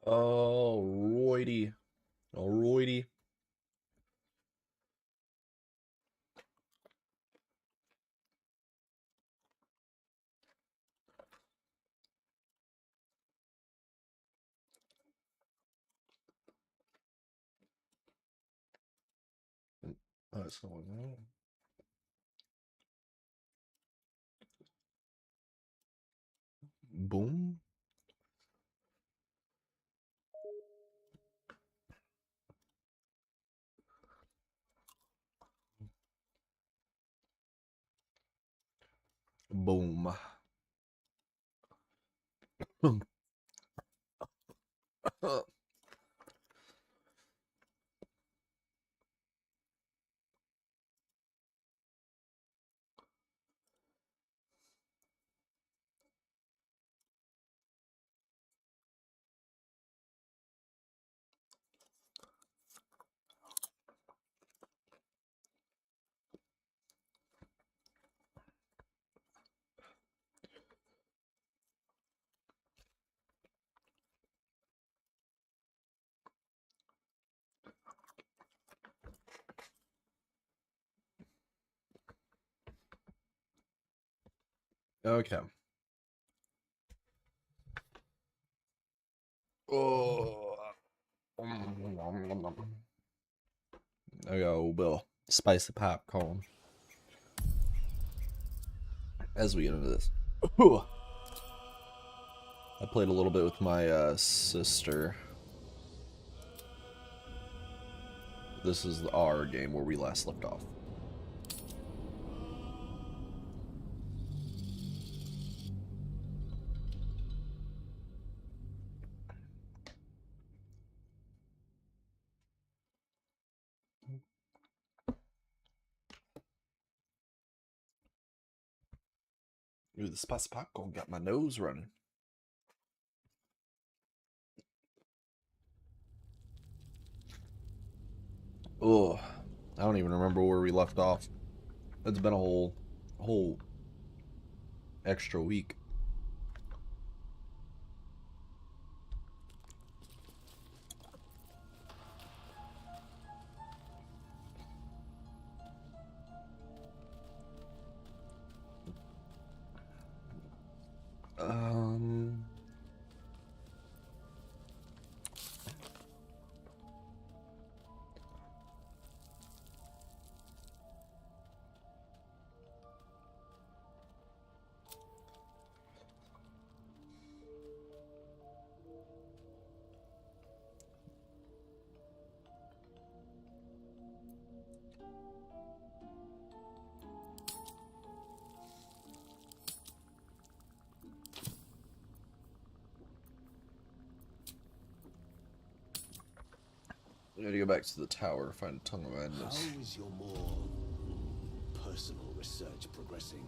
Alrighty. Alrighty. What's going on? Boom. Boom. Okay. Oh. There you go, Bill. Spicy popcorn. As we get into this. I played a little bit with my sister. This is our game where we last left off. Ooh, the spicy popcorn got my nose running. Oh, I don't even remember where we left off. It's been a whole extra week. Um, I gotta go back to the tower, find a tongue of madness. How is your more personal research progressing?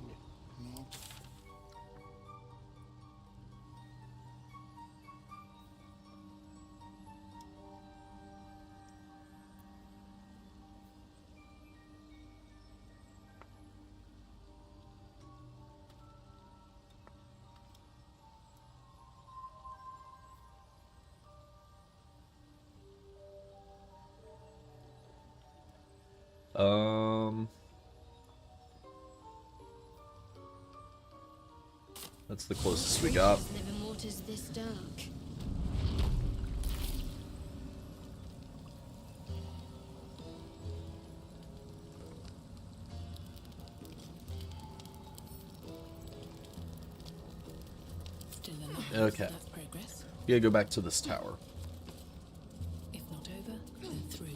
That's the closest we got. Living waters this dark. Still alive. Okay. That's progress. We gotta go back to this tower. If not over, then through.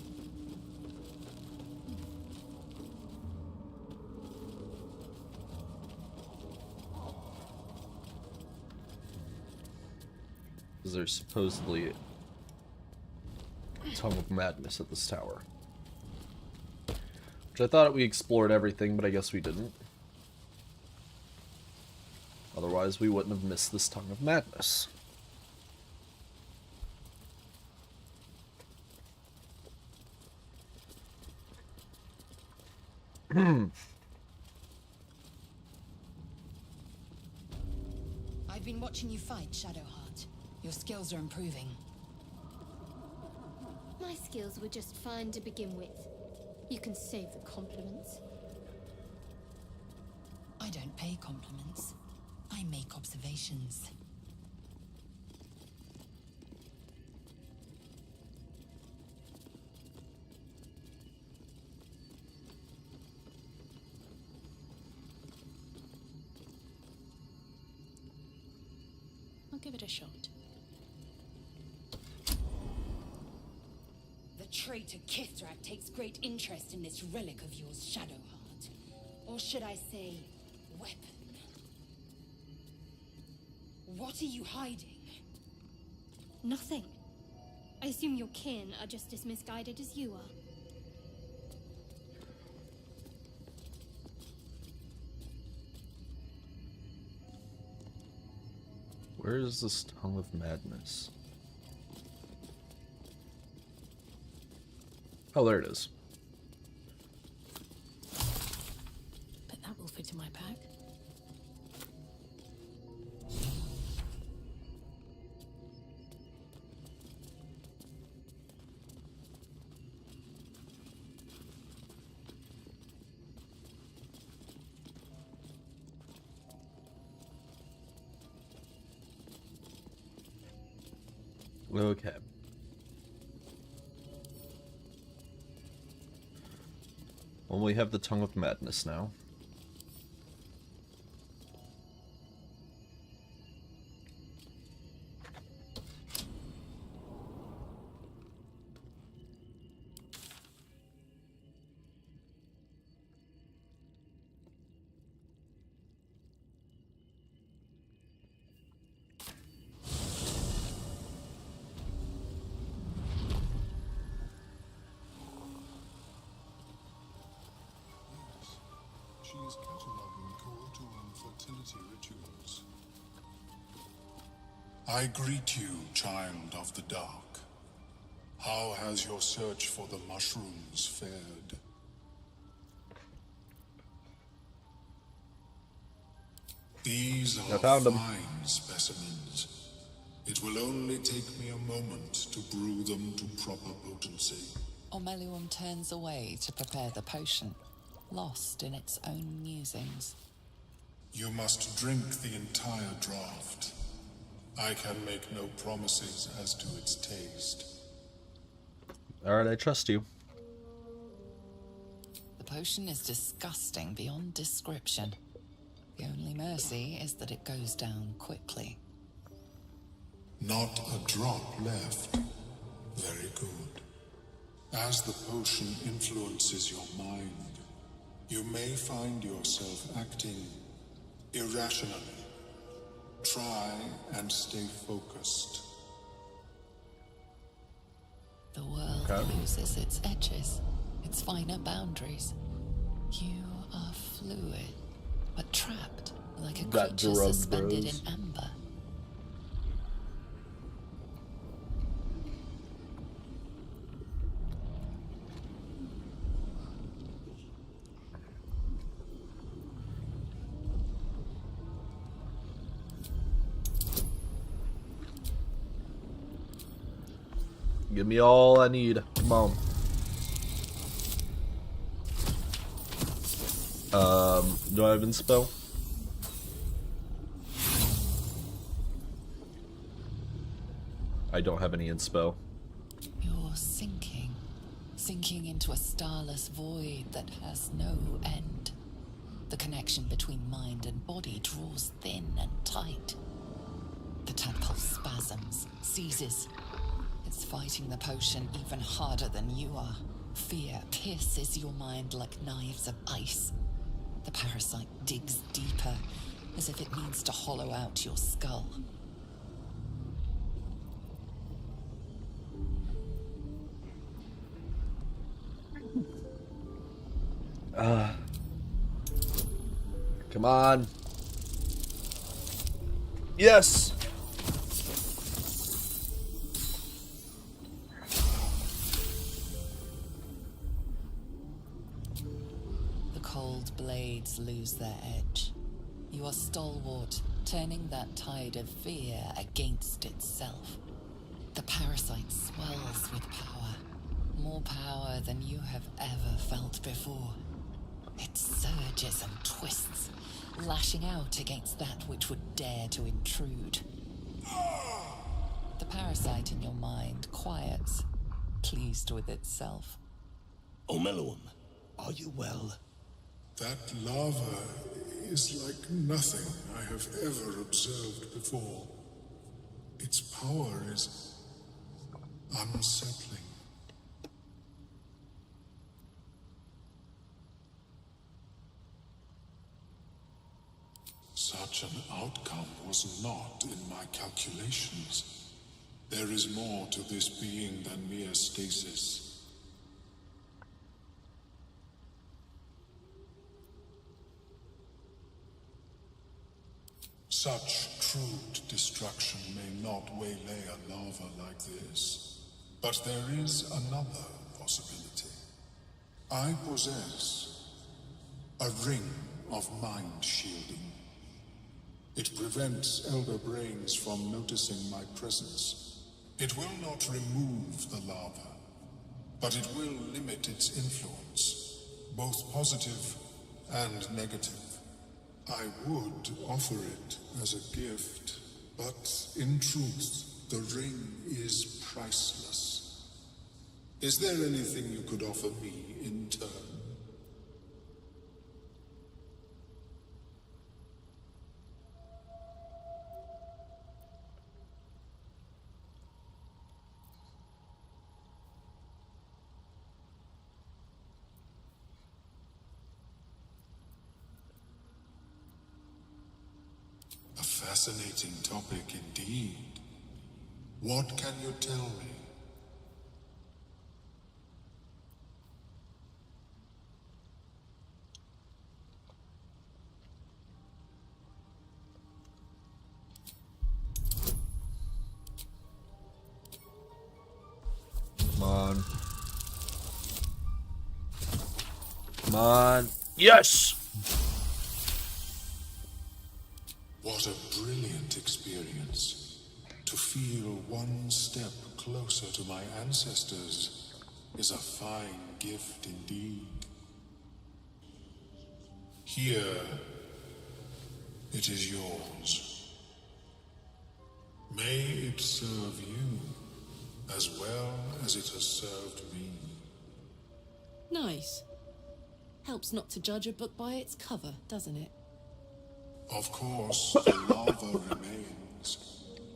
Because there's supposedly a tongue of madness at this tower. Which I thought we explored everything, but I guess we didn't. Otherwise, we wouldn't have missed this tongue of madness. I've been watching you fight, Shadowheart. Your skills are improving. My skills were just fine to begin with. You can save the compliments. I don't pay compliments. I make observations. I'll give it a shot. The traitor Kithrak takes great interest in this relic of yours, Shadowheart. Or should I say, weapon? What are you hiding? Nothing. I assume your kin are just as misguided as you are. Where is this tongue of madness? Oh, there it is. But that will fit in my pack. Okay. Well, we have the tongue of madness now. She is cataloging coital and fertility rituals. I greet you, child of the dark. How has your search for the mushrooms fared? These are found 'em. fine specimens. It will only take me a moment to brew them to proper potency. Ormelium turns away to prepare the potion, lost in its own musings. You must drink the entire draught. I can make no promises as to its taste. Alright, I trust you. The potion is disgusting beyond description. The only mercy is that it goes down quickly. Not a drop left. Very good. As the potion influences your mind, you may find yourself acting irrationally. Try and stay focused. The world Okay. loses its edges, its finer boundaries. You are fluid, but trapped like a Got creature drugged, suspended bros. in amber. Give me all I need. Come on. Do I have Inspel? I don't have any Inspel. You're sinking into a starless void that has no end. The connection between mind and body draws thin and tight. The tadpole spasms, seizes. It's fighting the potion even harder than you are. Fear pierces your mind like knives of ice. The parasite digs deeper, as if it needs to hollow out your skull. Come on. Yes! The cold blades lose their edge. You are stalwart, turning that tide of fear against itself. The parasite swells with power, more power than you have ever felt before. It surges and twists, lashing out against that which would dare to intrude. The parasite in your mind quiets, pleased with itself. Omeluum, are you well? That lava is like nothing I have ever observed before. Its power is unsettling. Such an outcome was not in my calculations. There is more to this being than mere stasis. Such crude destruction may not waylay a lava like this. But there is another possibility. I possess a ring of mind shielding. It prevents elder brains from noticing my presence. It will not remove the lava, but it will limit its influence, both positive and negative. I would offer it as a gift, but in truth, the ring is priceless. Is there anything you could offer me in turn? A fascinating topic indeed. What can you tell me? Come on. Come on. Yes! What a brilliant experience. To feel one step closer to my ancestors is a fine gift indeed. Here, it is yours. May it serve you as well as it has served me. Nice. Helps not to judge a book by its cover, doesn't it? Of course, the lava remains.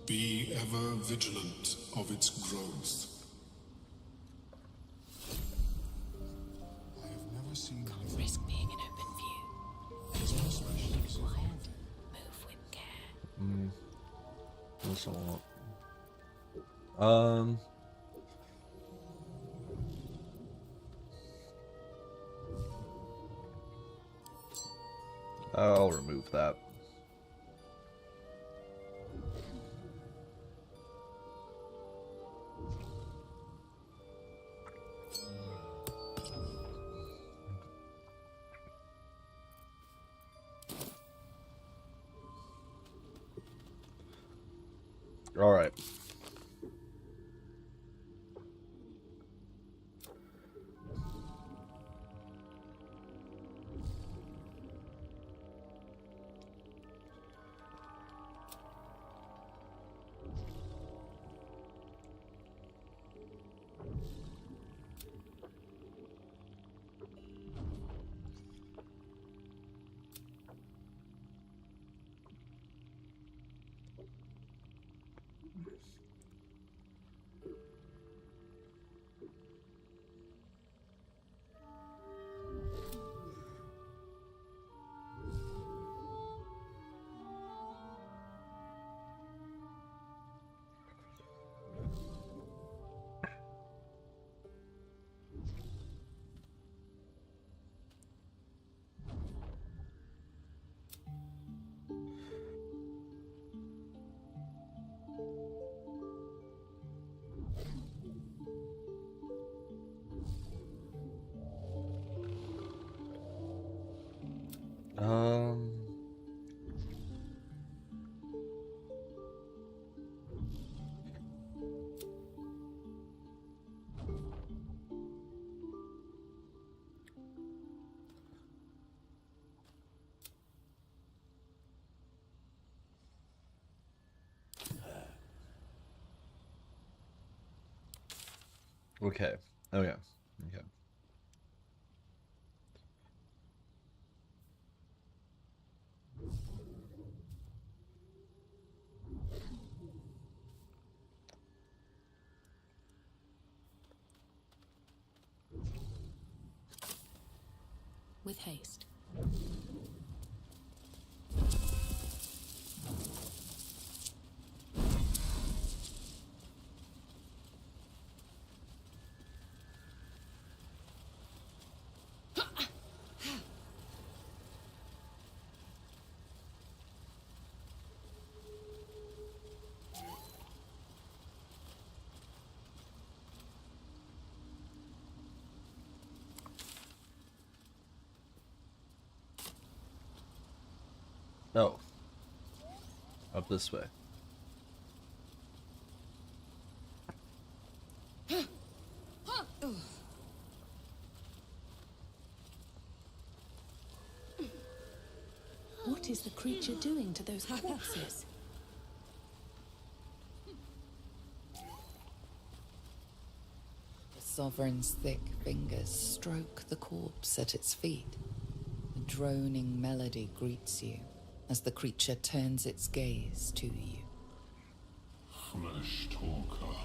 Be ever vigilant of its growth. I have never seen Can't risk being in open view. Keep quiet, move with care. That's a lot. I'll remove that. All right. Okay. Okay. Okay. With haste. Oh. Up this way. What is the creature doing to those corpses? The Sovereign's thick fingers stroke the corpse at its feet. A droning melody greets you as the creature turns its gaze to you. Flesh talker,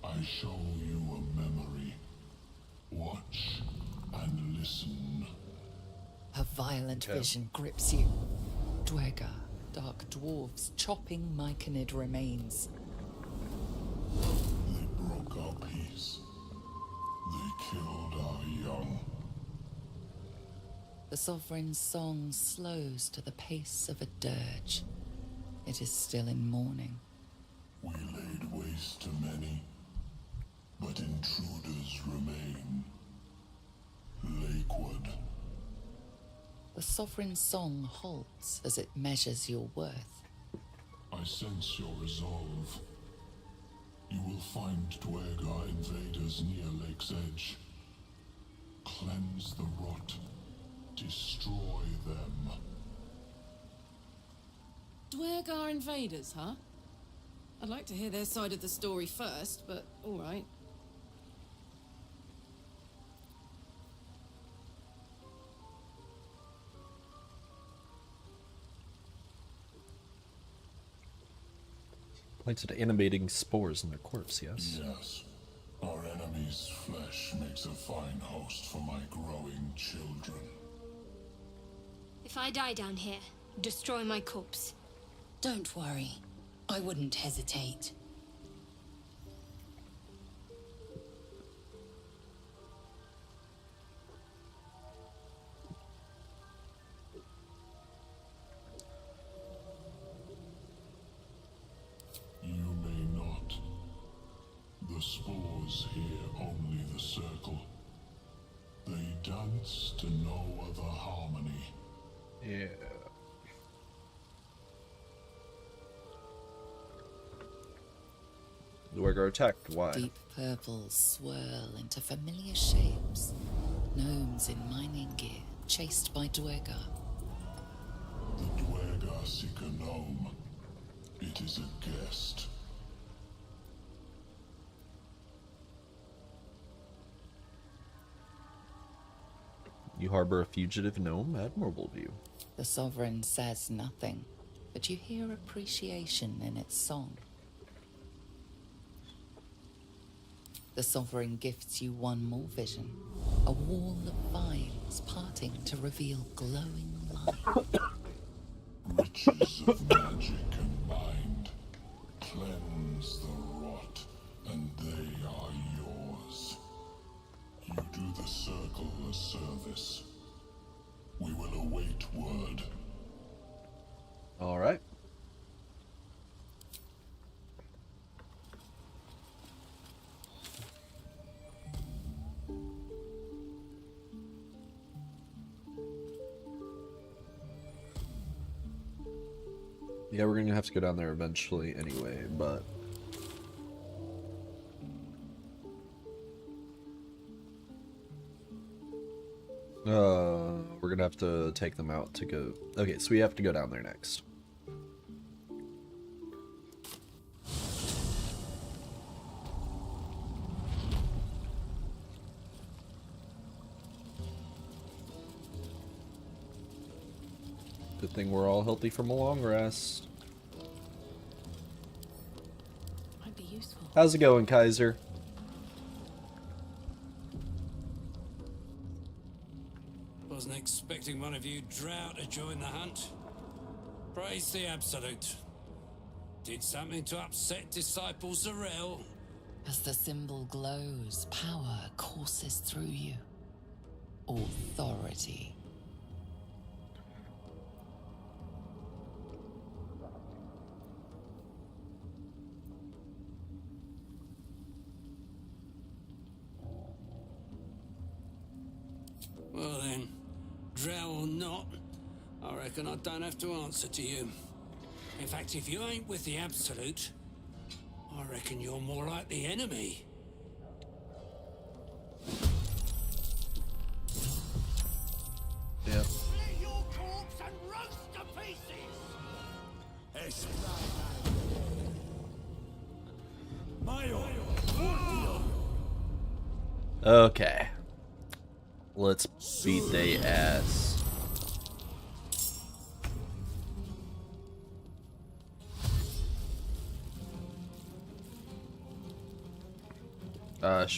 I show you a memory. Watch and listen. A violent Okay. vision grips you. Dwergar, dark dwarves chopping myconid remains. They broke our peace. They killed our young. The Sovereign's song slows to the pace of a dirge. It is still in mourning. We laid waste to many, but intruders remain. Lakewood. The Sovereign's song halts as it measures your worth. I sense your resolve. You will find Dwergar invaders near Lake's Edge. Cleanse the rot. Destroy them. Dwergar invaders, huh? I'd like to hear their side of the story first, but all right. Planted animating spores in their corpse, yes? Yes. Our enemy's flesh makes a fine host for my growing children. If I die down here, destroy my corpse. Don't worry. I wouldn't hesitate. You may not. The spores hear only the circle. They dance to no other harmony. Yeah. Dwergar attacked. Why? Deep purples swirl into familiar shapes. Gnomes in mining gear, chased by Dwergar. The Dwergar seek a gnome. It is a guest. You harbor a fugitive gnome? Admirable view. The Sovereign says nothing, but you hear appreciation in its song. The Sovereign gifts you one more vision, a wall of vines parting to reveal glowing light. Riches of magic and mind. Cleanse the rot, and they are yours. You do the circle a service. We will await word. All right. Yeah, we're gonna have to go down there eventually anyway, but we're gonna have to take them out to go. Okay, so we have to go down there next. Think we're all healthy from a long rest. Might be useful. How's it going, Kaiser? Wasn't expecting one of you drow to join the hunt. Praise the Absolute. Did something to upset Disciple Zarel? As the symbol glows, power courses through you. Authority. Well then, drow or not, I reckon I don't have to answer to you. In fact, if you ain't with the Absolute, I reckon you're more like the enemy. Yep. Split your corpse and roast to pieces! Okay. Let's beat they ass.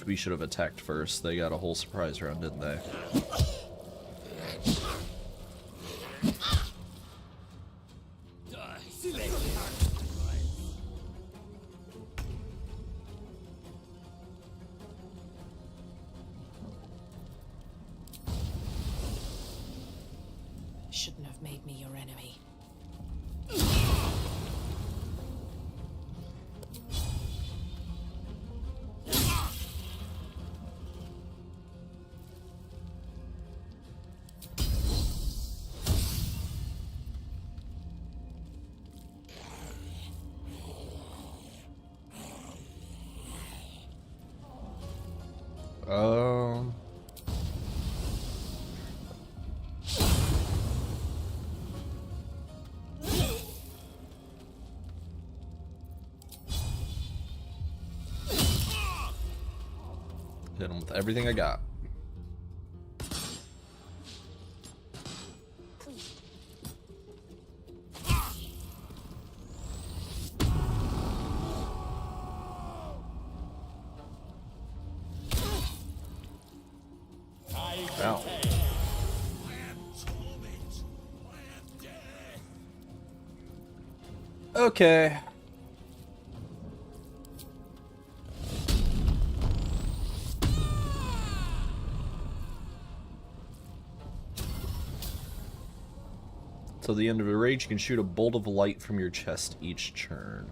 We should have attacked first. They got a whole surprise round, didn't they? Shouldn't have made me your enemy. Um. Hit him with everything I got. Ow. Okay. Till the end of a rage, you can shoot a bolt of light from your chest each turn.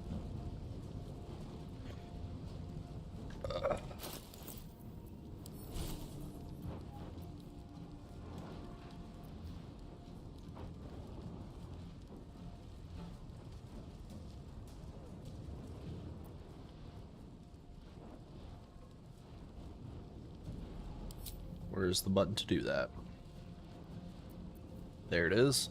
Where's the button to do that? There it is.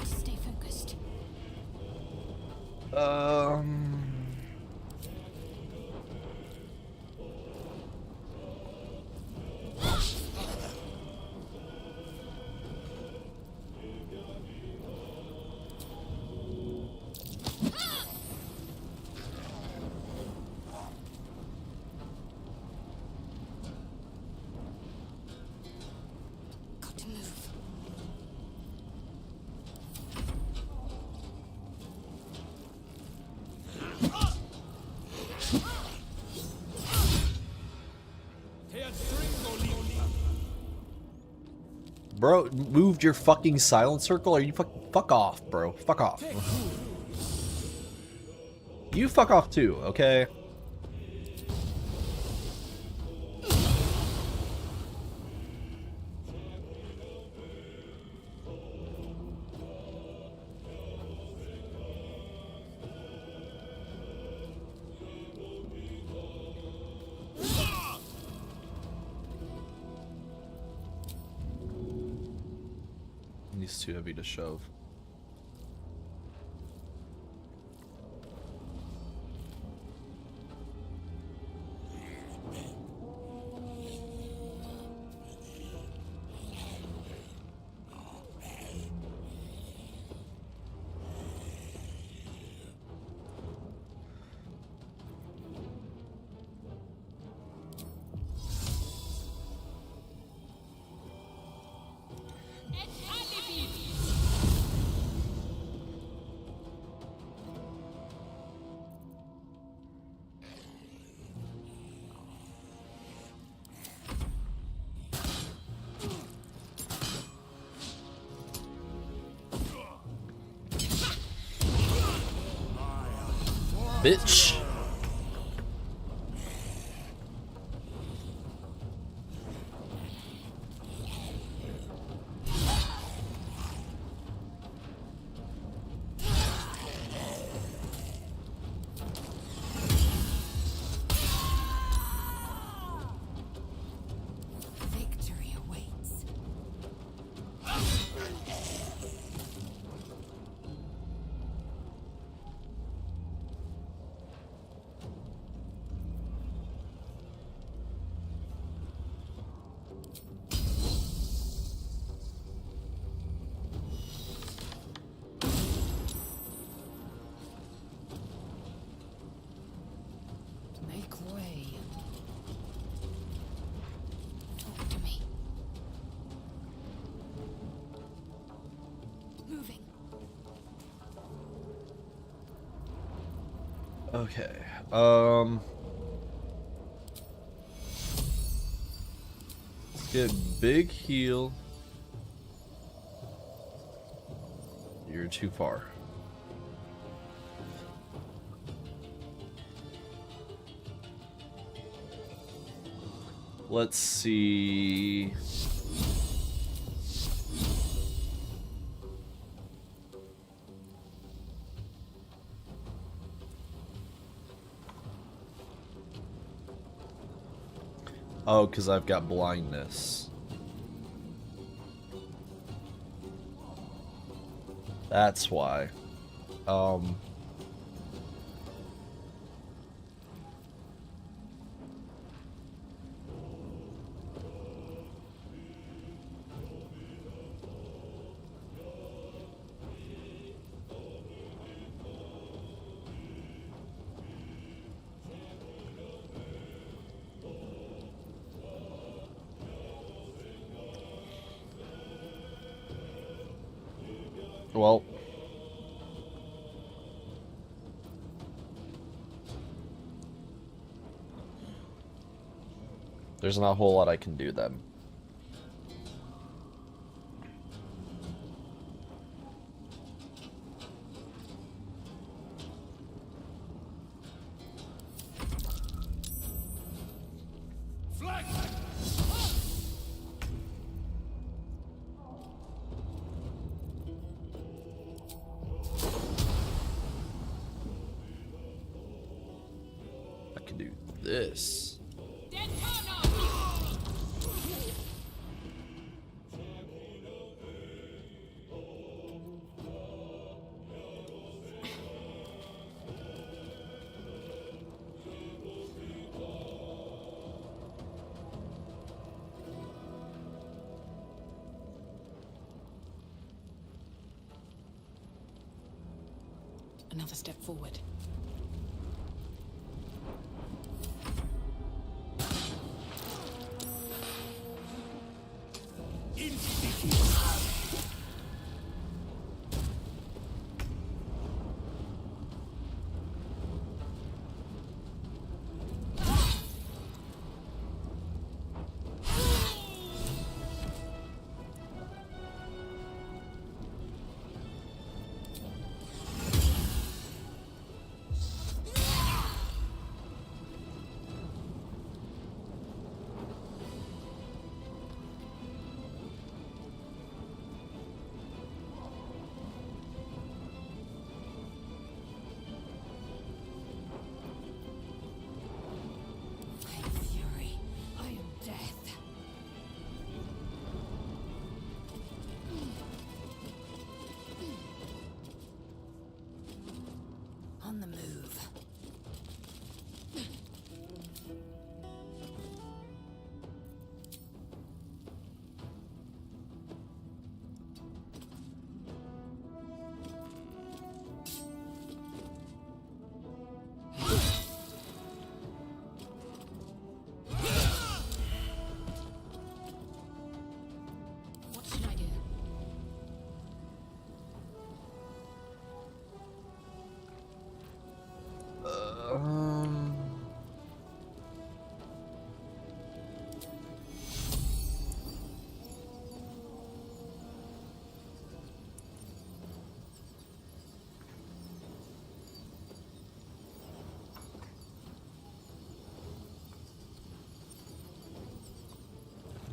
Stay focused. Got to move. bro, moved your fucking silent circle? Are you fuck off, bro? Fuck off. You fuck off too, okay? He's too heavy to shove. Bitch. Victory awaits. Make way. Talk to me. Moving. Okay. Let's get big heal. You're too far. Let's see. Oh, because I've got blindness. That's why. Well, there's not a whole lot I can do then. I can do this. Another step forward.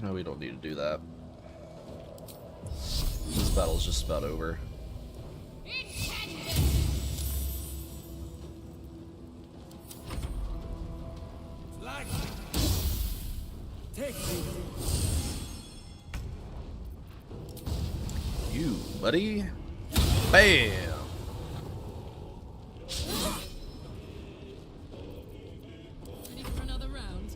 No, we don't need to do that. This battle's just about over. You, buddy. Bam! Ready for another round?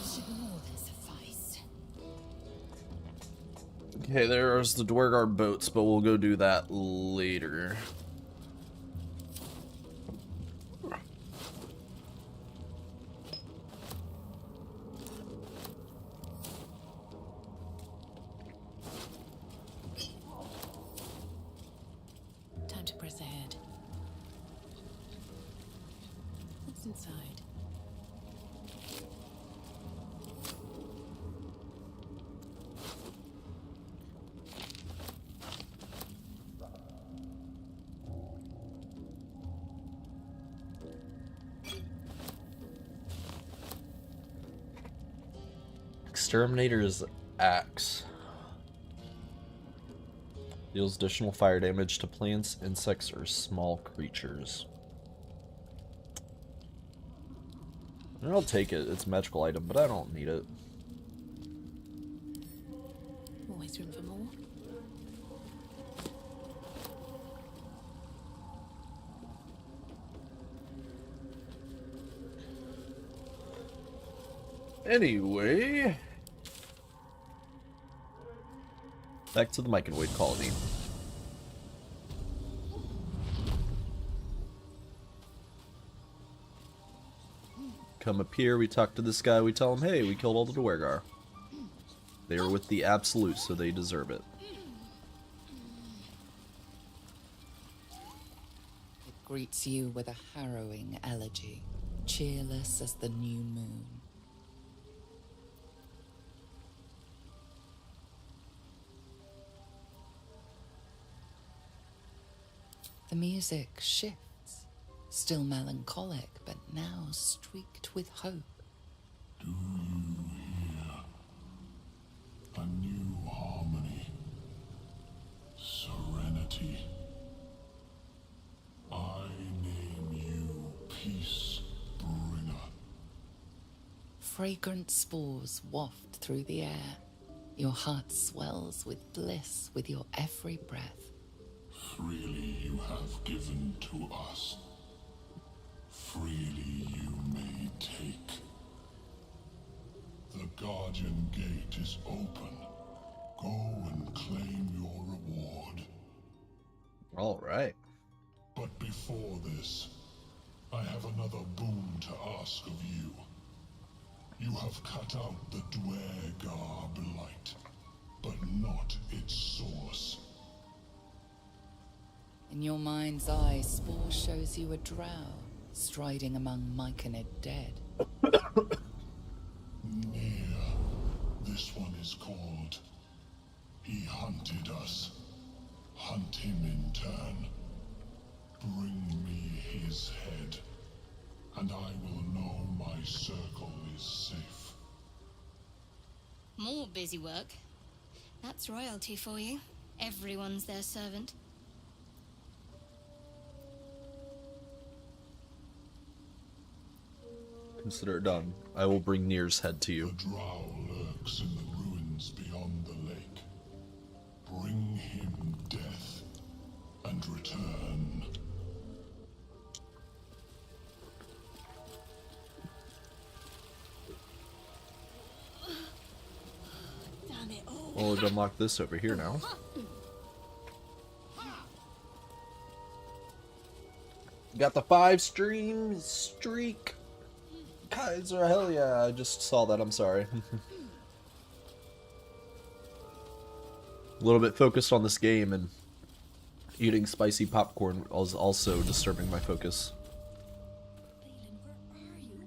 Should more than suffice. Okay, there's the Dwergar boats, but we'll go do that later. Time to press ahead. What's inside? Exterminator's axe deals additional fire damage to plants, insects, or small creatures. I'll take it. It's a magical item, but I don't need it. Always room for more. Anyway, back to the Myconid colony. Come up here, we talk to this guy, we tell him, hey, we killed all the Dwergar. They were with the Absolute, so they deserve it. It greets you with a harrowing elegy, cheerless as the new moon. The music shifts, still melancholic, but now streaked with hope. Do you hear a new harmony? Serenity. I name you Peace Bringer. Fragrant spores waft through the air. Your heart swells with bliss with your every breath. Freely you have given to us. Freely you may take. The Guardian Gate is open. Go and claim your reward. All right. But before this, I have another boon to ask of you. You have cut out the Dwergar blight, but not its source. In your mind's eye, Spore shows you a drow, striding among Myconid dead. Near. This one is called. He hunted us. Hunt him in turn. Bring me his head, and I will know my circle is safe. More busy work. That's royalty for you. Everyone's their servant. Consider it done. I will bring Nir's head to The you. drow lurks in the ruins beyond the lake. Bring him death, and return. Damn it all. Well, we've unlocked this over here now. Got the 5-stream streak. Kaiser, hell yeah. I just saw that, I'm sorry. A little bit focused on this game, and eating spicy popcorn was also disturbing my focus. Balin, where are you?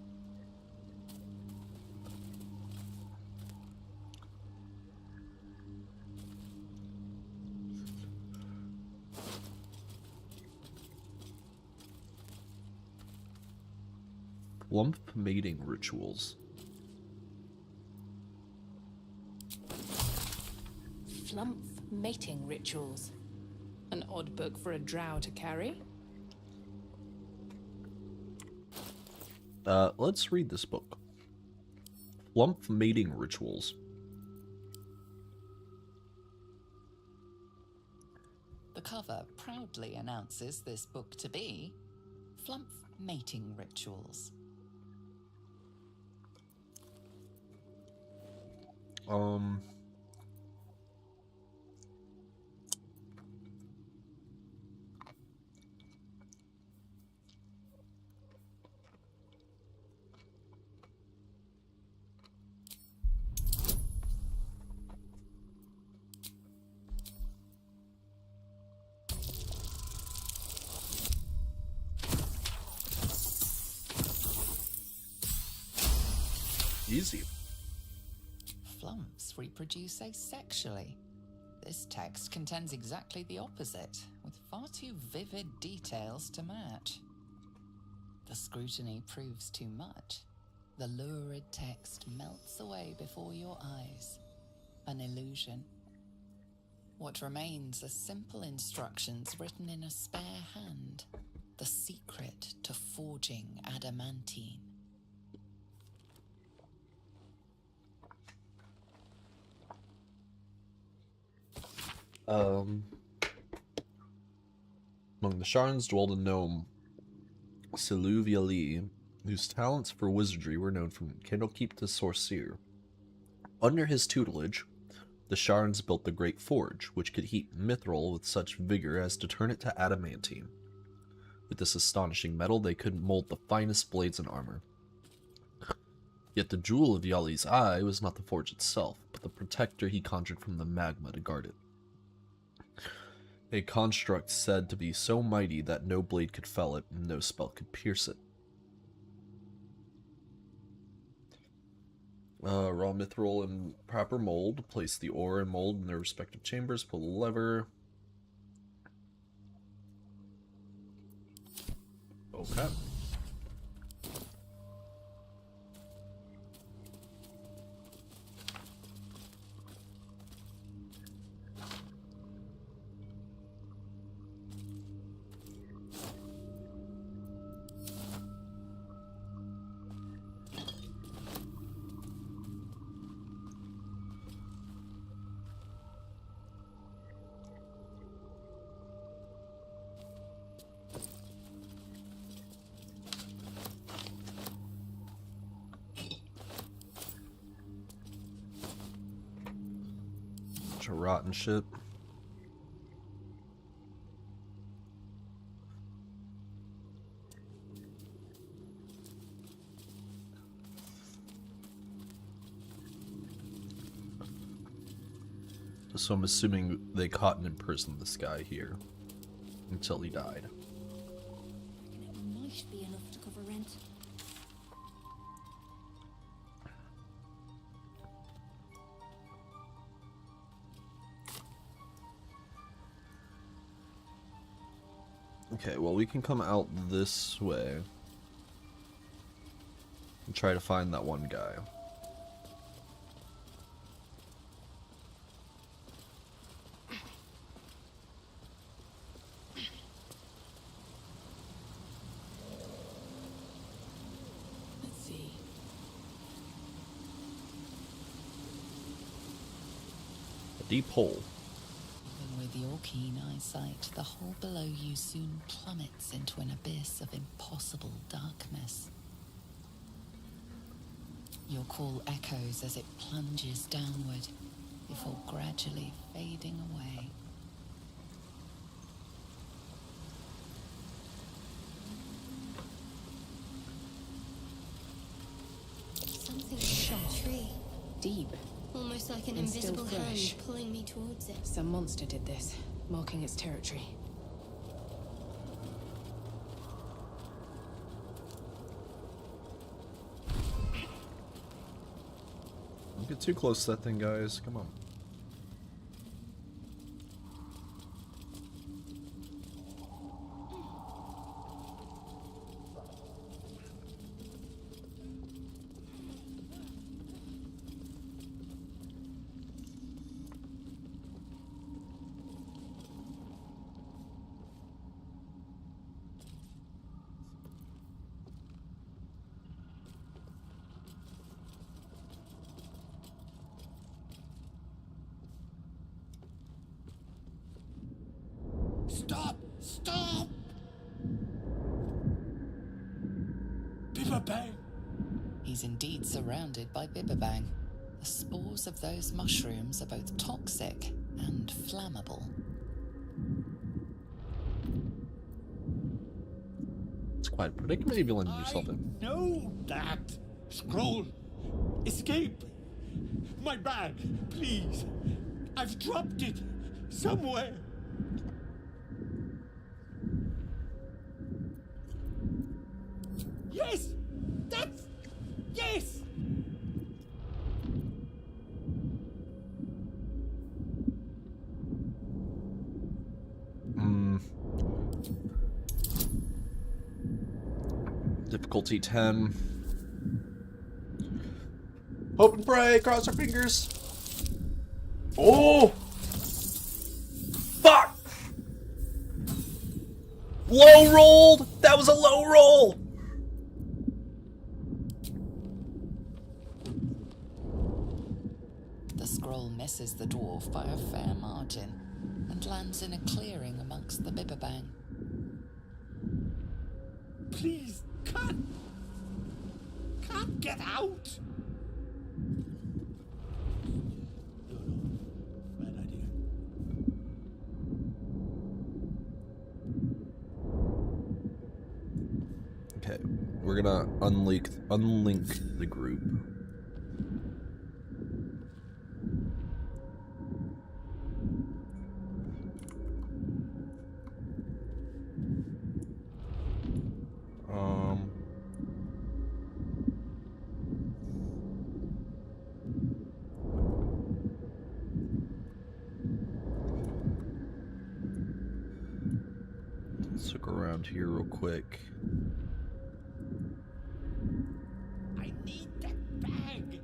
Flump mating rituals. Flump mating rituals. An odd book for a drow to carry. Let's read this book. Flump mating rituals. The cover proudly announces this book to be Flump mating rituals. Easy. Flumps reproduce asexually. This text contends exactly the opposite, with far too vivid details to match. The scrutiny proves too much. The lurid text melts away before your eyes. An illusion. What remains are simple instructions written in a spare hand. The secret to forging adamantine. Among the Sharns dwelled a gnome, Siluviali, whose talents for wizardry were known from Candlekeep to Sorcerer. Under his tutelage, the Sharns built the Great Forge, which could heat mithril with such vigor as to turn it to adamantine. With this astonishing metal, they could mold the finest blades and armor. Yet the jewel of Yali's eye was not the forge itself, but the protector he conjured from the magma to guard it. A construct said to be so mighty that no blade could fell it, and no spell could pierce it. Raw mithril in proper mold. Place the ore and mold in their respective chambers. Pull the lever. Okay. Bunch of rotten shit. So I'm assuming they caught and imprisoned this guy here until he died. And it might be enough to cover rent. Okay, well, we can come out this way and try to find that one guy. Let's see. A deep hole. Even with your keen eyesight, the hole below you soon plummets into an abyss of impossible darkness. Your call echoes as it plunges downward, before gradually fading away. Something in the tree. Deep. Almost like an And still invisible hand fresh. pulling me towards it. Some monster did this, marking its territory. Don't get too close to that thing, guys. Come on. Bibberbang? He's indeed surrounded by Bibberbang. The spores of those mushrooms are both toxic and flammable. It's quite a predicament you've landed yourself I in. know that. Scroll. Escape. My bag, please. I've dropped it somewhere. Yes! That's... Yes! Difficulty 10. Hope and pray, cross our fingers. Oh! Fuck! Low rolled! That was a low roll! The scroll misses the dwarf by a fair margin and lands in a clearing amongst the Bibberbang. Please, can't get out. No, bad idea. Okay, we're gonna unlink the group. Let's look around here real quick. I need that bag.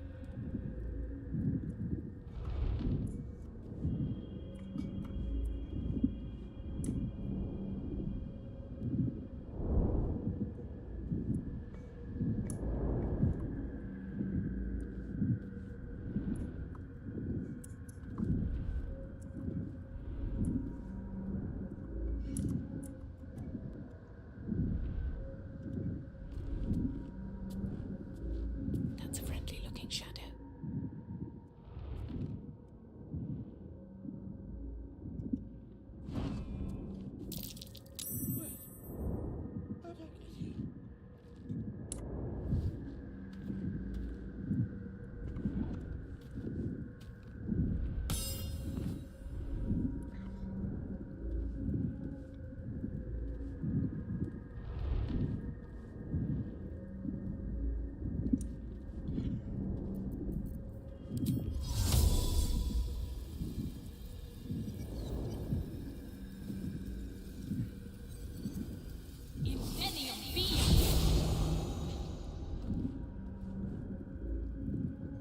That's a friendly looking shadow. Wait. How'd I get here?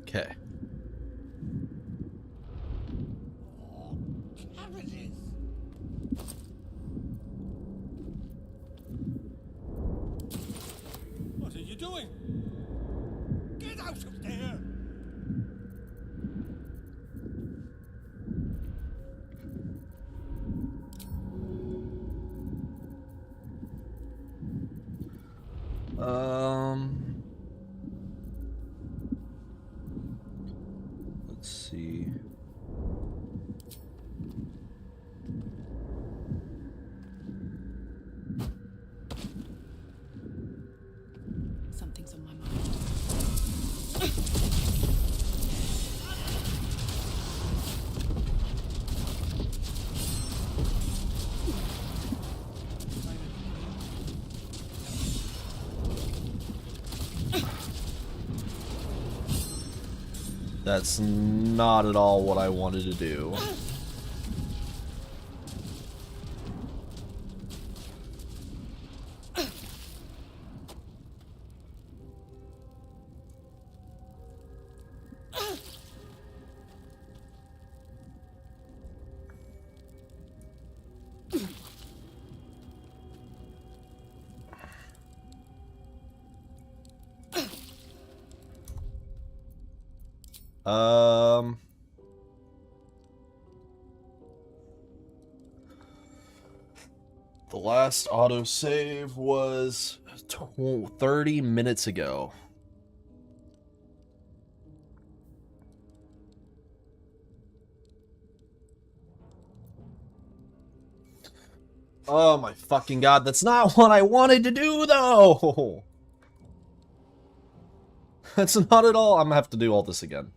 Okay. Oh, cabbages. What are you doing? Get out of there! Let's see. Something's on my mind. That's not at all what I wanted to do. The last autosave was 30 minutes ago. Oh my fucking god, that's not what I wanted to do though! That's not at all. I'm gonna have to do all this again.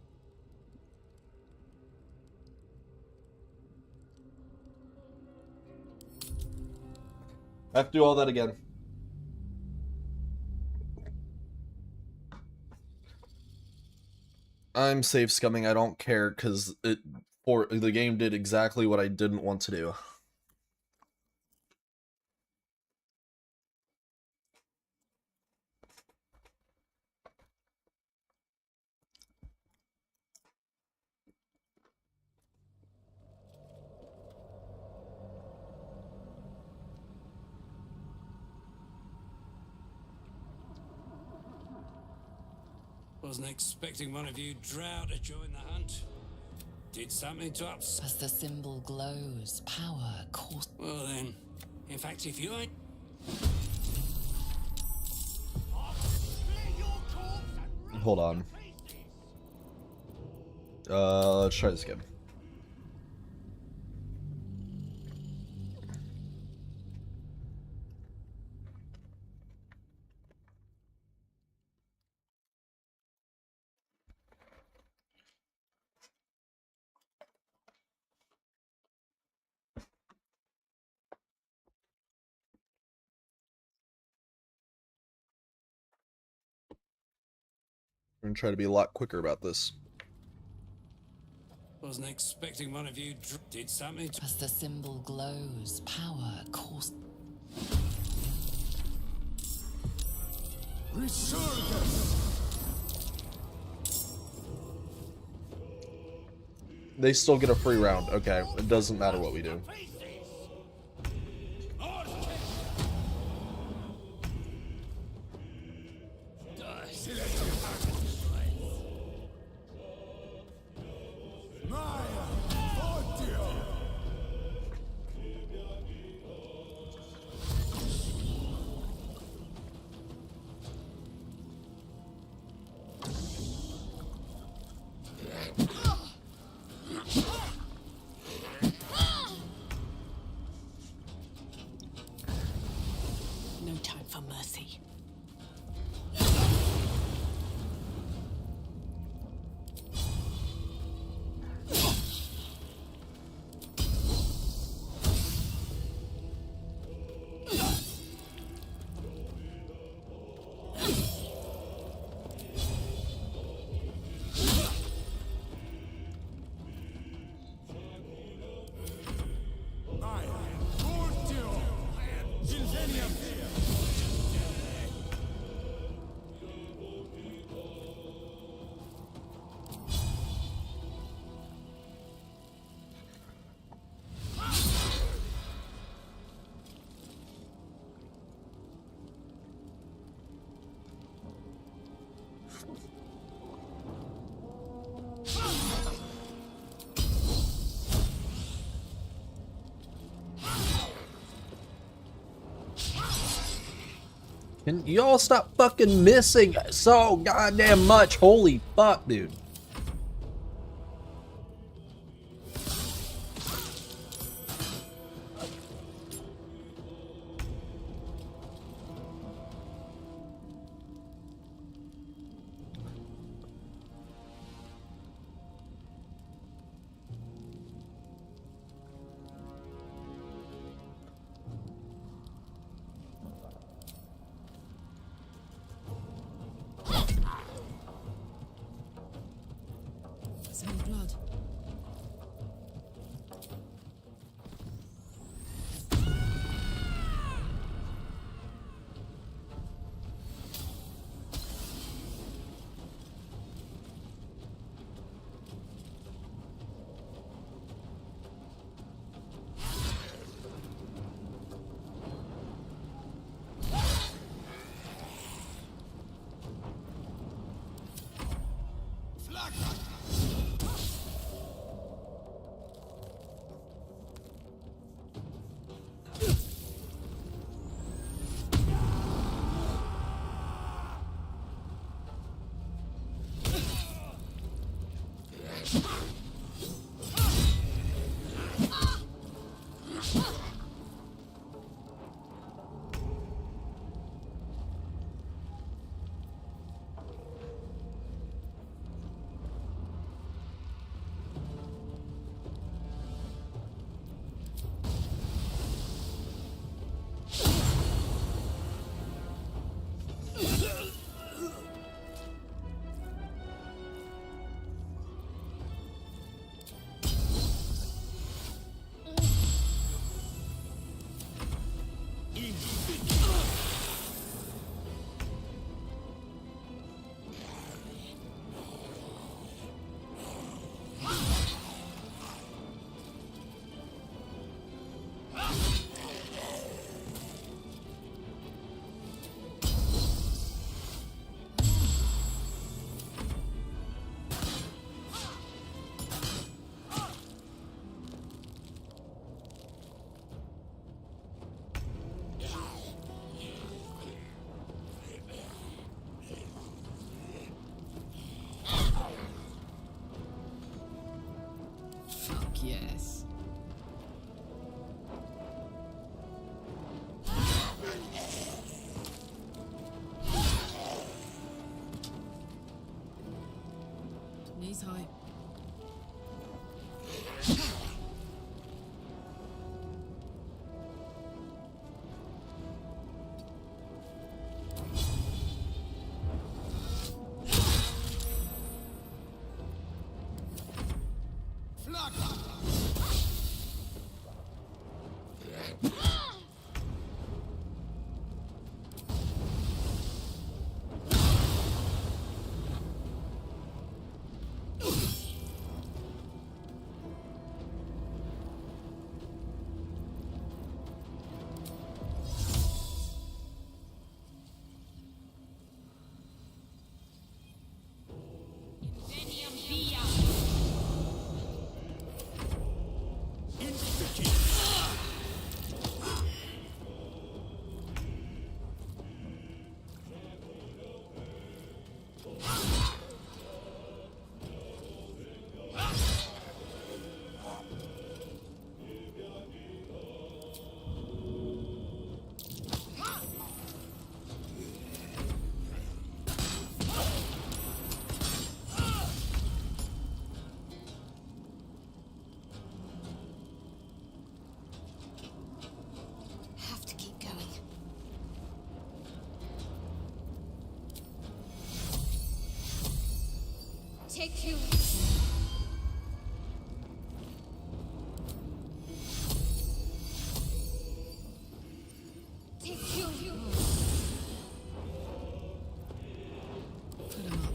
I have to do all that again. I'm safe scumming, I don't care, because the game did exactly what I didn't want to do. Wasn't expecting one of you drow to join the hunt. Did something to upset. As the symbol glows, power course. Well then, in fact, if you ain't. Hold on. Let's try this again. I'm gonna try to be a lot quicker about this. Wasn't expecting one of you did something to. As the symbol glows, power course. They still get a free round. Okay, it doesn't matter what we do. No time for mercy. Can y'all stop fucking missing so goddamn much? Holy fuck, dude. Have to keep going. Take you. Take you. Put him up.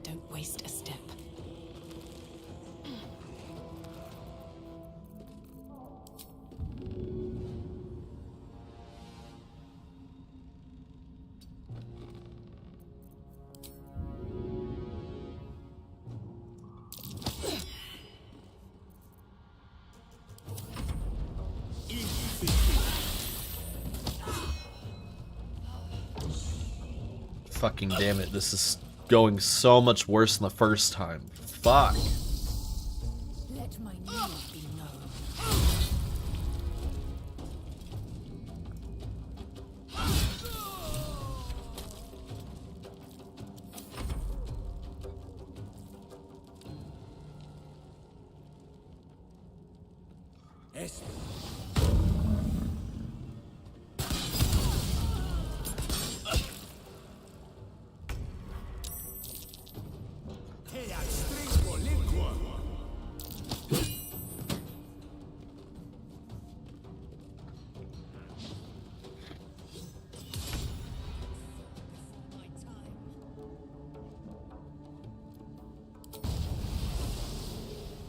Don't waste a step. Fucking damn it, this is going so much worse than the first time. Fuck. Let my name be known.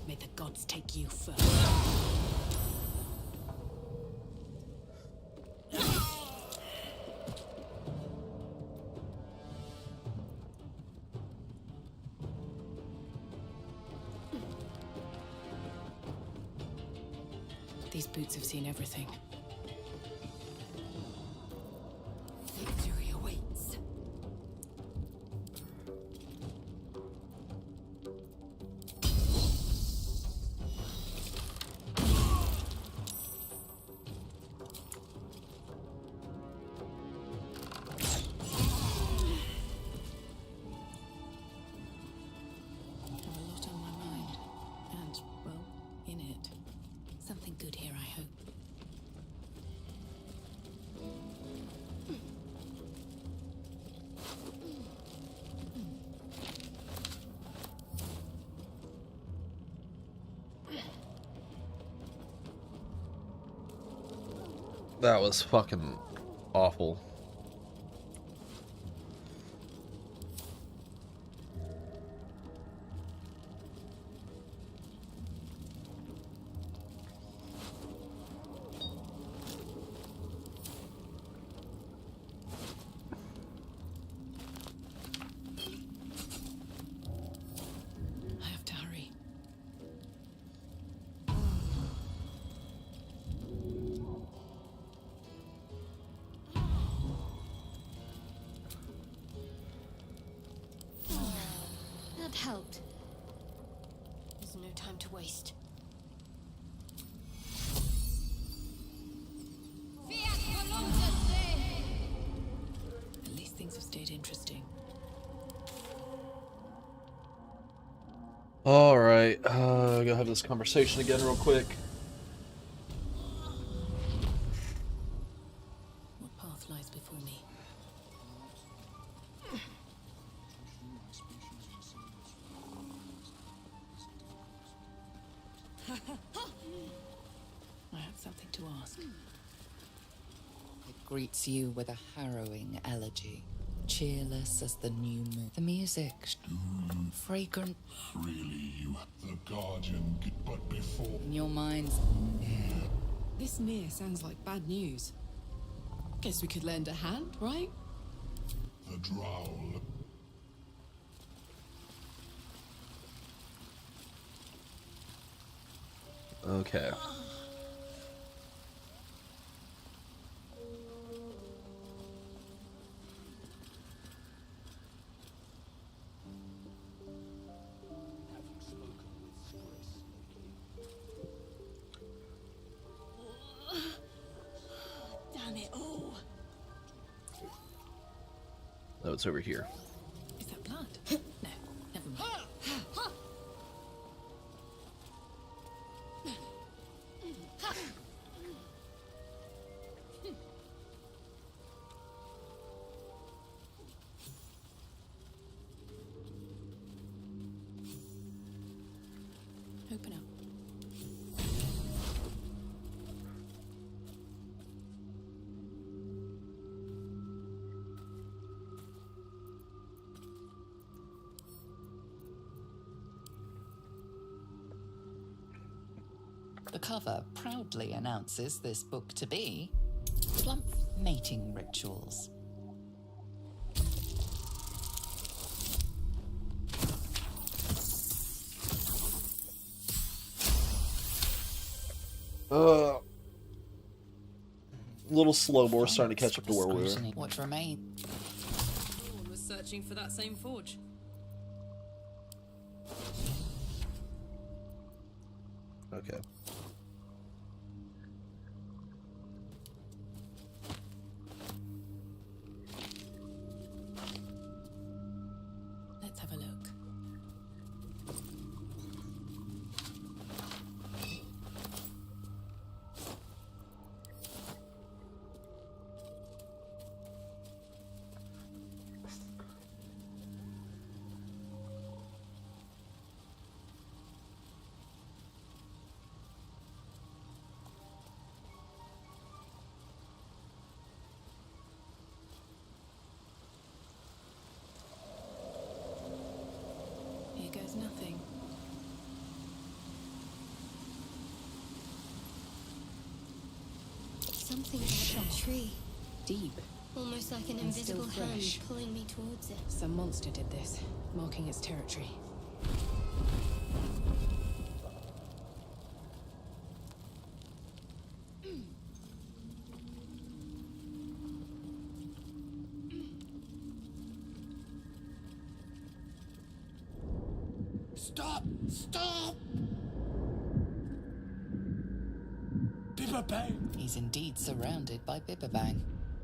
May the gods take you first. These boots have seen everything. Victory awaits. Have a lot on my mind. And, well, in it. Something good here, I hope. That was fucking awful. I have That helped. There's no time to waste. At least things have stayed interesting. Alright, go have this conversation again real quick. What path lies before me? I have something to ask. It greets you with a harrowing elegy, cheerless as the new moon. The music, fragrant Really, you, the Guardian, but before... in your minds. This near sounds like bad news. Guess we could lend a hand, right? The Drowl. Okay. Damn it all. Oh, it's over here. Is that blood? No, never mind. Open up. The cover proudly announces this book to be Plump Mating Rituals. A little slow, but we're starting to catch up to where we were. What remains? Someone was searching for that same forge. Okay. Let's have a look. Here goes nothing. Something about that tree. Deep. Almost like an And still invisible hand fresh. pulling me towards it. Some monster did this, marking its territory. Stop! Stop! Bibberbang! He's indeed surrounded by Bibberbang.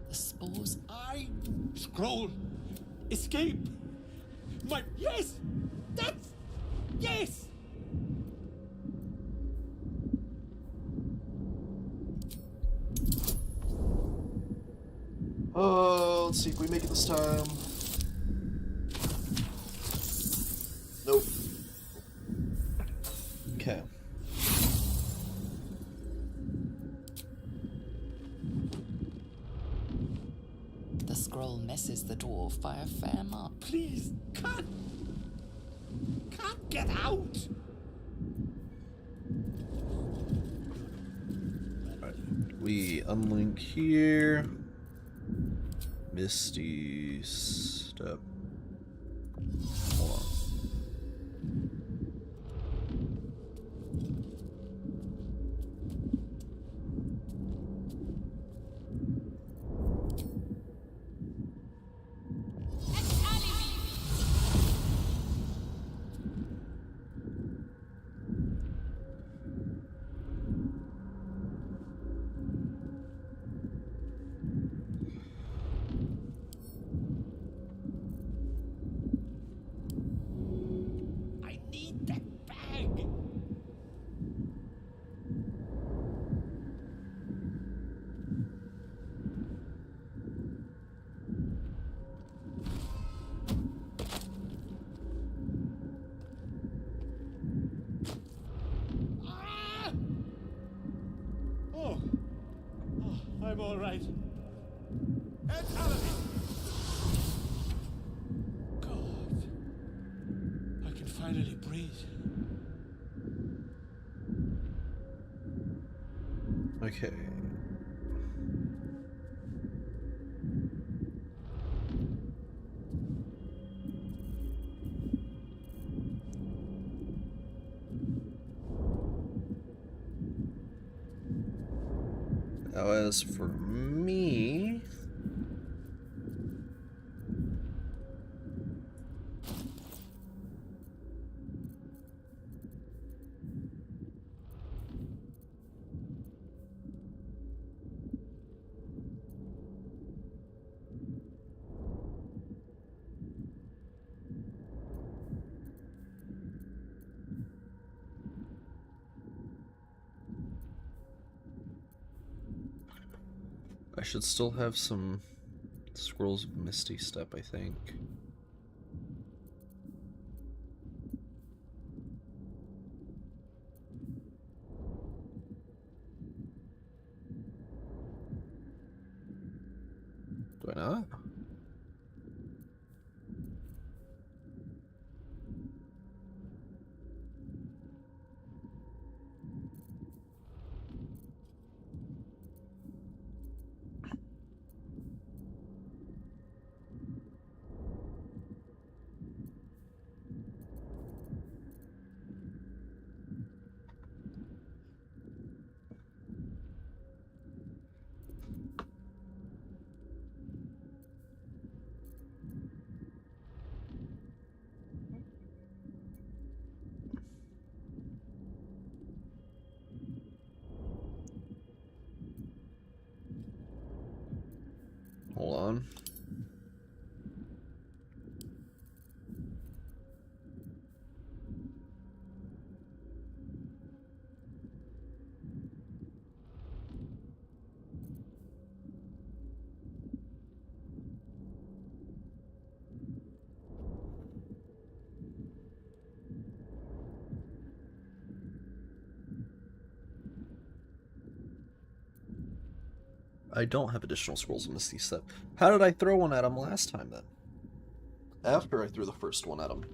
The spores. I scroll. Escape. My yes. That's yes. Oh, let's see if we make it this time. Nope. Okay. The scroll misses the dwarf by a fair mark. Please, can't get out. Alright. We unlink here. Misty step. Hold on. right. It's Aladdin! God. I can finally breathe. Okay. Now, as for me, I should still have some Scrolls of Misty Step, I think. Do I not? Hold on. I don't have additional Scrolls of Misty Step. How did I throw one at him last time, then? After I threw the first one at him.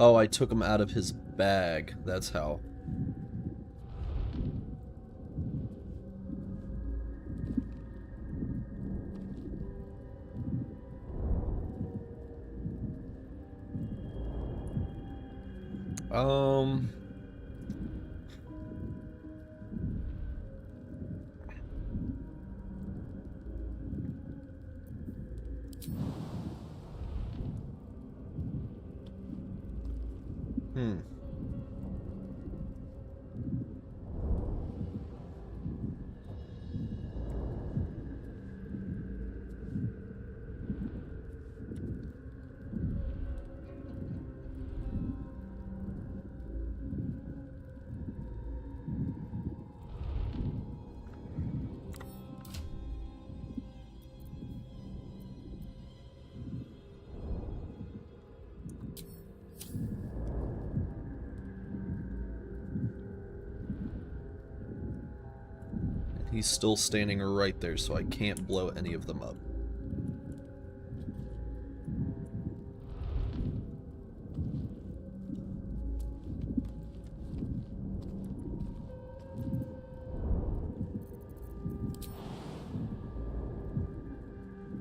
Oh, I took him out of his bag. That's how. Um... Hmm. He's still standing right there, so I can't blow any of them up.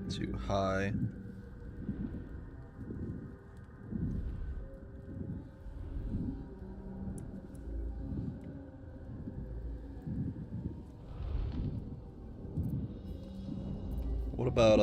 Too high. What about,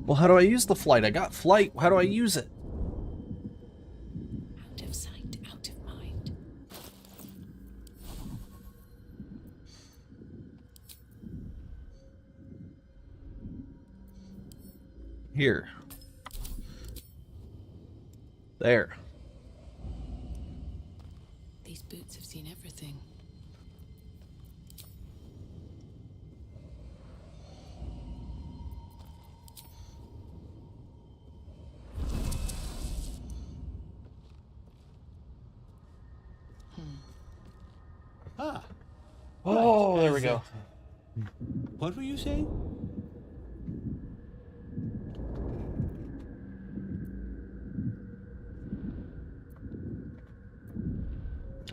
Well, how do I use the flight? I got flight. How do I use it? Out of sight, out of mind. Here. There. These boots have seen everything. Ah, Oh, right, there we as, go. what were you saying?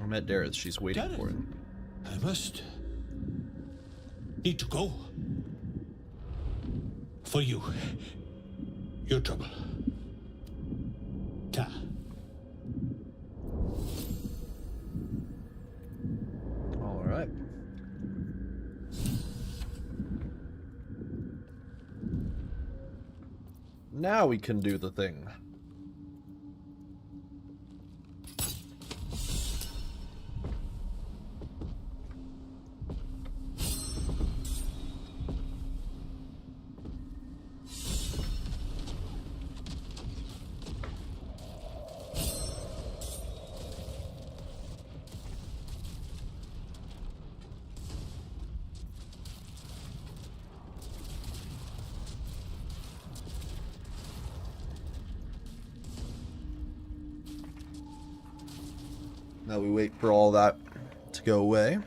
I met Dareth. She's waiting Dareth? for it. I must need to go. For you. Your trouble. Ta. All right. Now we can do the thing. Now we wait for all that to go away.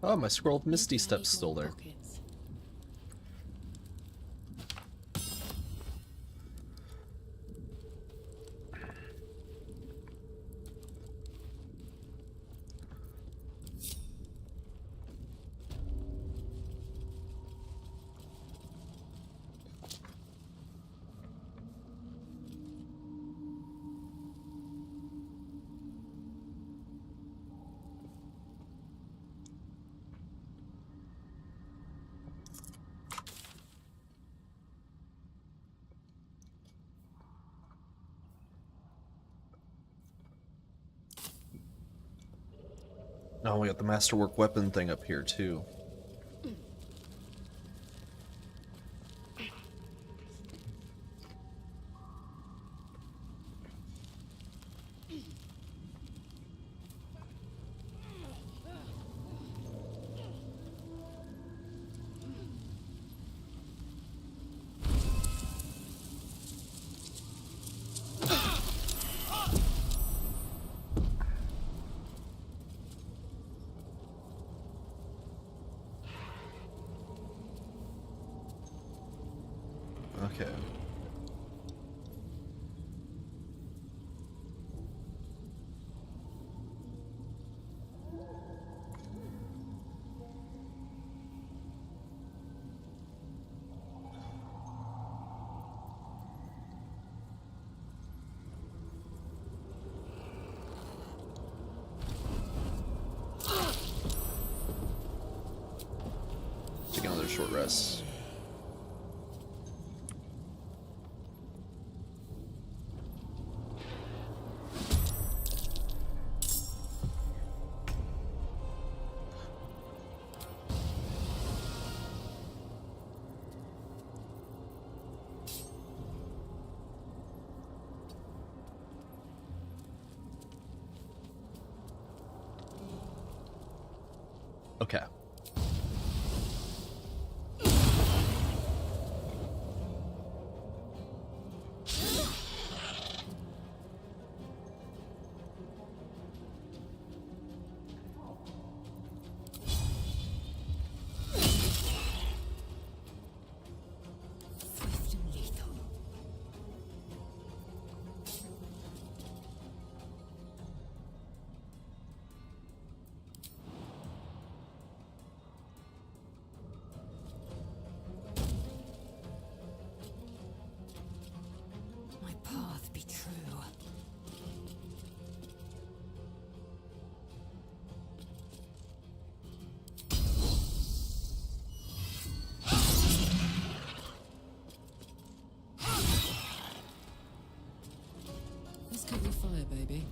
Oh, my scroll of Misty Step's still there. Pockets. Oh, we got the masterwork weapon thing up here too. Okay. Swift and lethal. My path be true. Let's cover your fire, baby.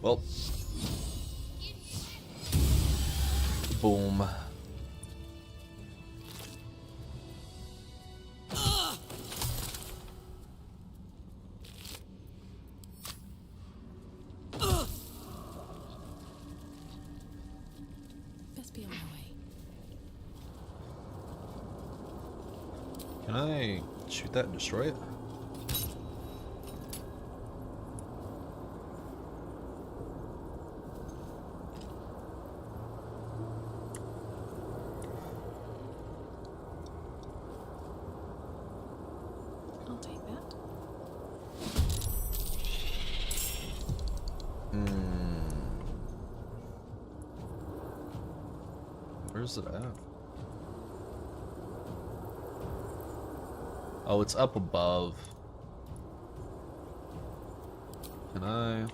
Well. Boom. Best be on my way. Can I shoot that and destroy it? I'll take that. Where's it at? Oh, it's up above. Can I?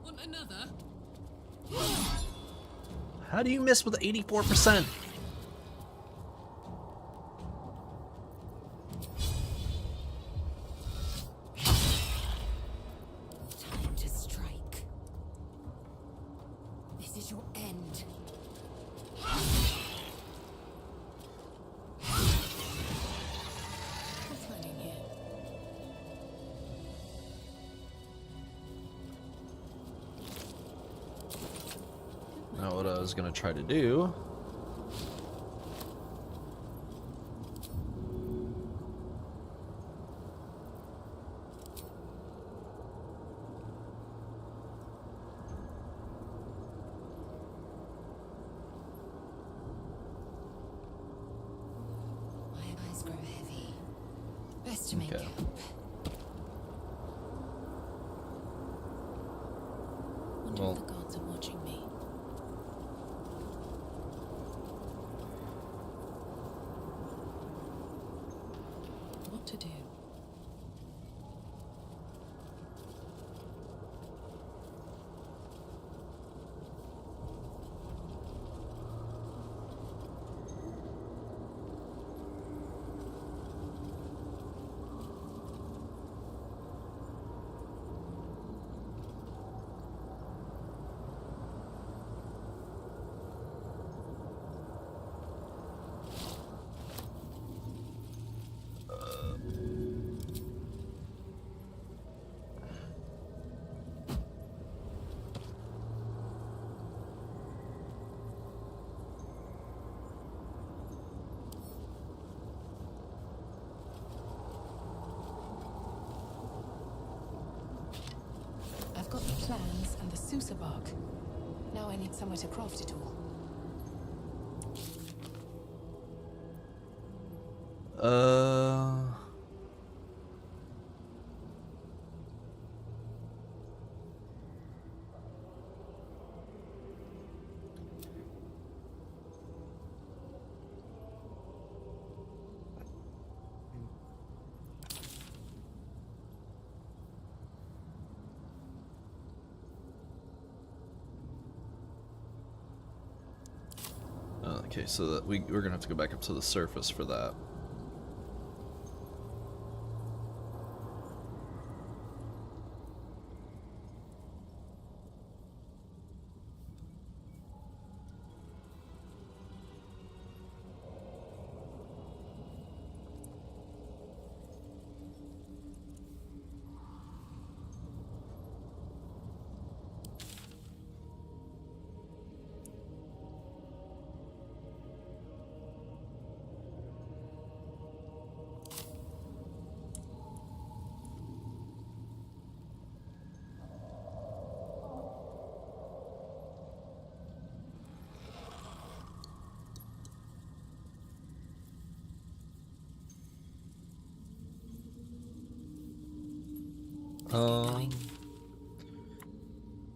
Want another? How do you miss with 84%? Time to strike. This is your end. What's running here? Now what I was gonna try to do. My eyes grow heavy. Best to make Okay. up. Wonder Well- if the gods are watching me. What to do? I've got the plans and the Sousa bark. Now I need somewhere to craft it all. Okay, so that we're gonna have to go back up to the surface for that.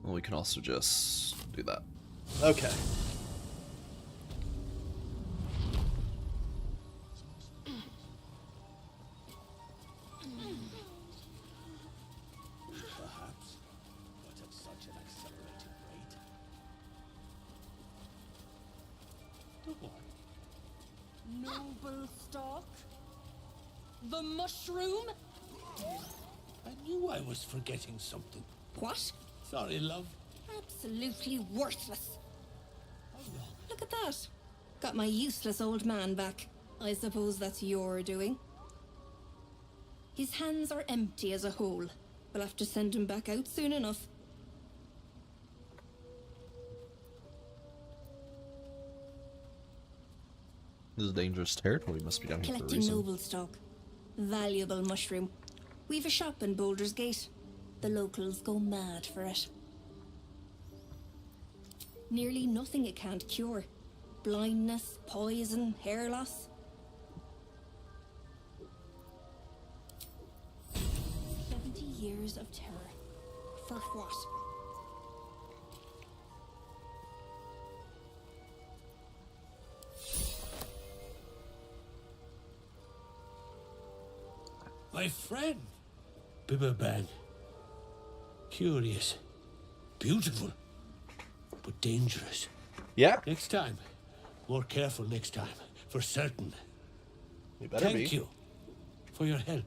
Well, we can also just do that. Okay. Perhaps, but at such an accelerated rate. The what? Noble stock? The mushroom? I knew I was forgetting something. What? Sorry, love. Absolutely worthless. How long? Look at that. Got my useless old man back. I suppose that's your doing. His hands are empty as a whole. We'll have to send him back out soon enough. This is dangerous territory. Must be down here for a Collecting reason. noble stock. Valuable mushroom. We've a shop in Boulder's Gate. The locals go mad for it. Nearly nothing it can't cure. Blindness, poison, hair loss. 70 years of terror. For what? My friend, Bibberban. Curious, beautiful, but dangerous. Yeah. Next time, more careful next time, for certain. You better be. Thank you for your help.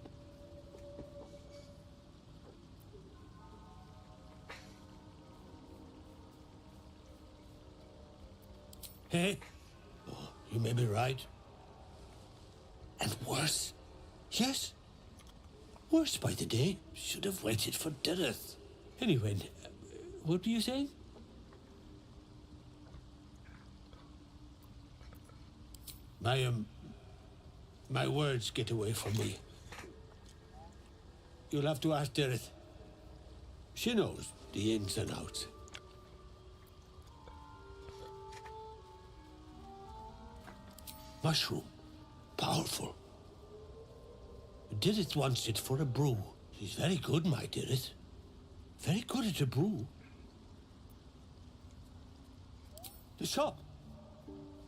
Hey, oh, you may be right. And worse. Yes. Worse by the day. Should have waited for Dirith. Anyway, what were you saying? My words get away from me. You'll have to ask Dirith. She knows the ins and outs. Mushroom. Powerful. Dirith wants it for a brew. She's very good, my Dirith. Very good at a brew. The shop.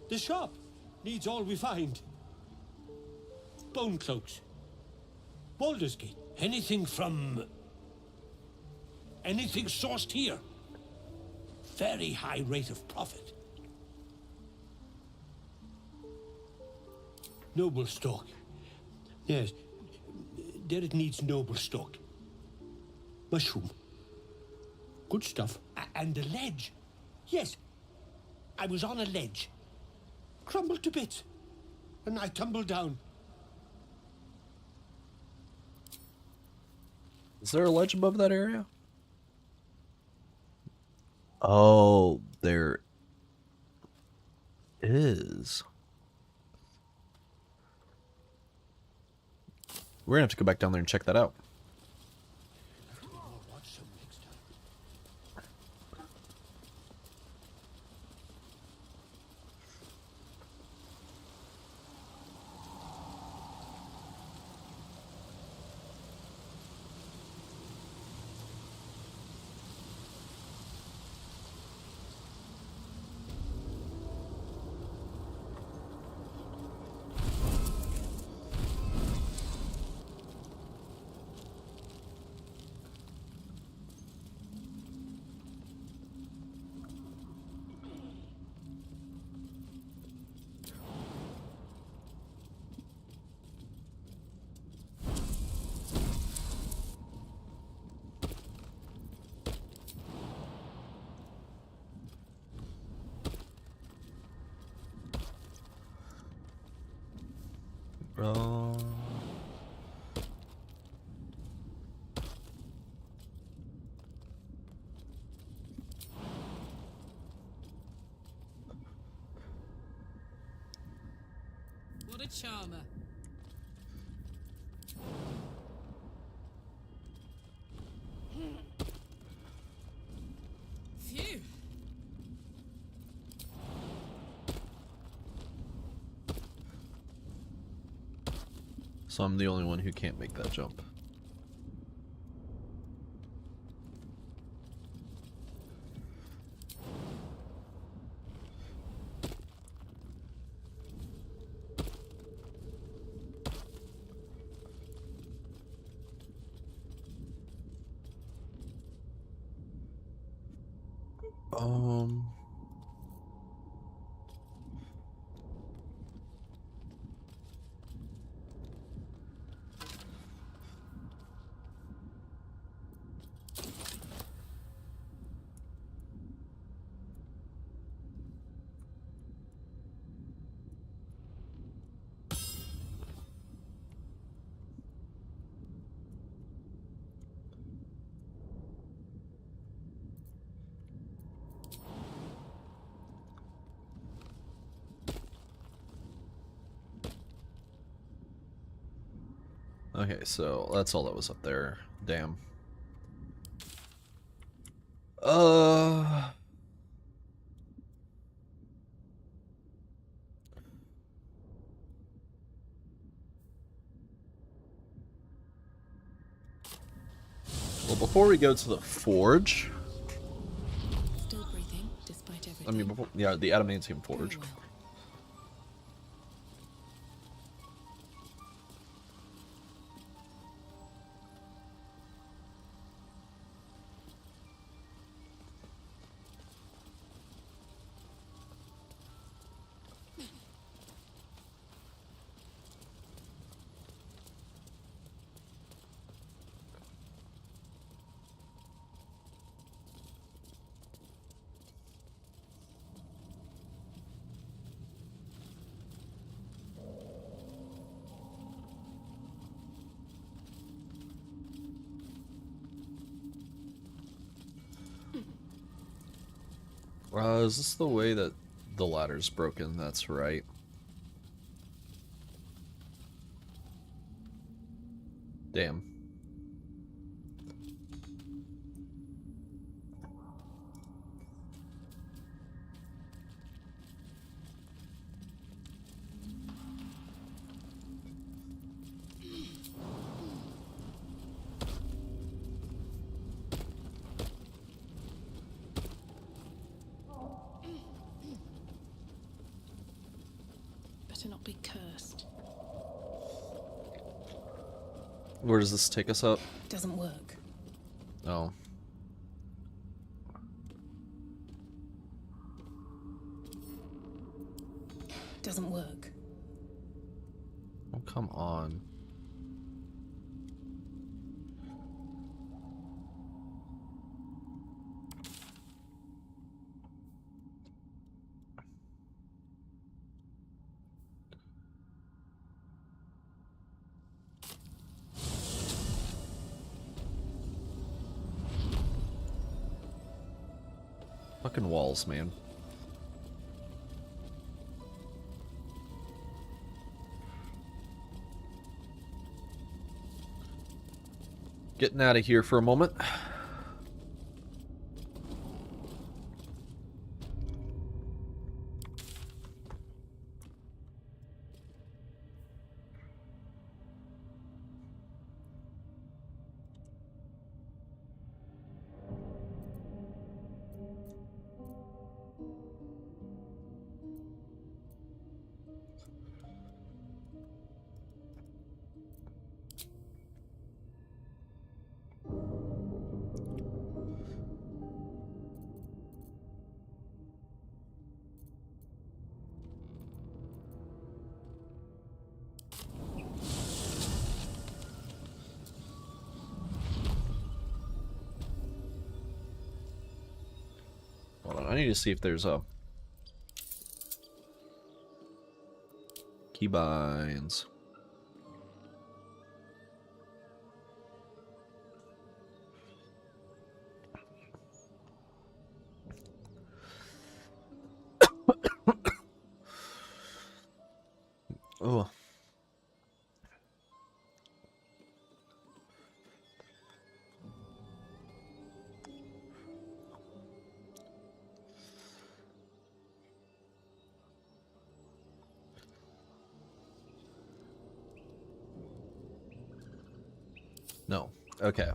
The shop needs all we find. Bone cloaks. Baldur's Gate. Anything sourced here. Very high rate of profit. Noble stock. Yes. Derek needs noble stock. Mushroom. Good stuff. And the ledge. Yes. I was on a ledge. Crumbled to bits. And I tumbled down. Is there a ledge above that area? Oh, there is. We're gonna have to go back down there and check that out. a charmer. Phew. So I'm the only one who can't make that jump. Okay, so that's all that was up there. Damn. Well, before we go to the forge, Still breathing, despite everything. I mean, before, yeah, the adamantium forge. Very well. Is this the way that the ladder's broken? That's right. Damn. Better not be cursed. Where does this take us up? Doesn't work. Oh. Doesn't work. Oh, come on. Fucking walls, man. Getting out of here for a moment. Hold on, I need to see if there's a keybinds. Oh. No. Okay.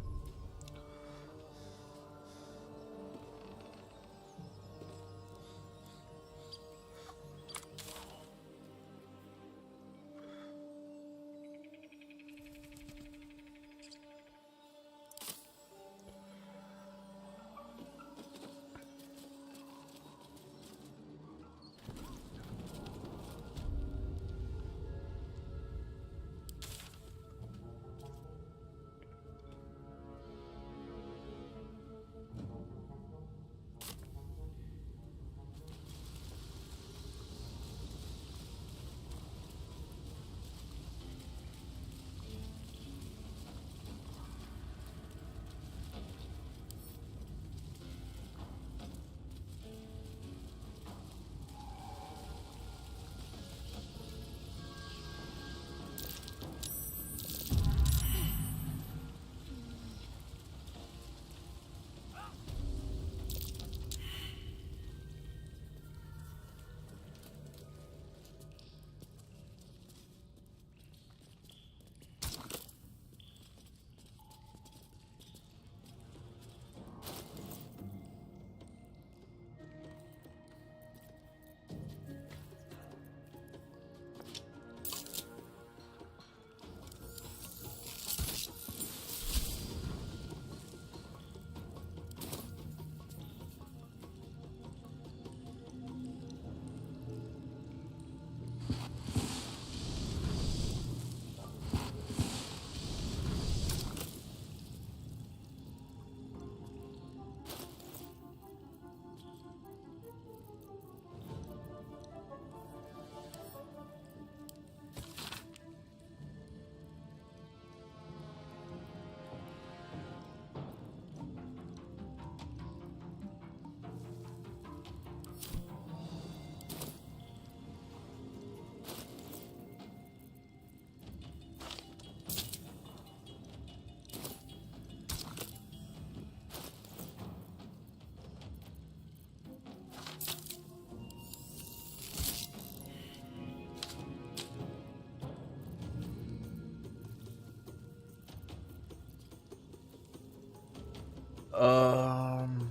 Um.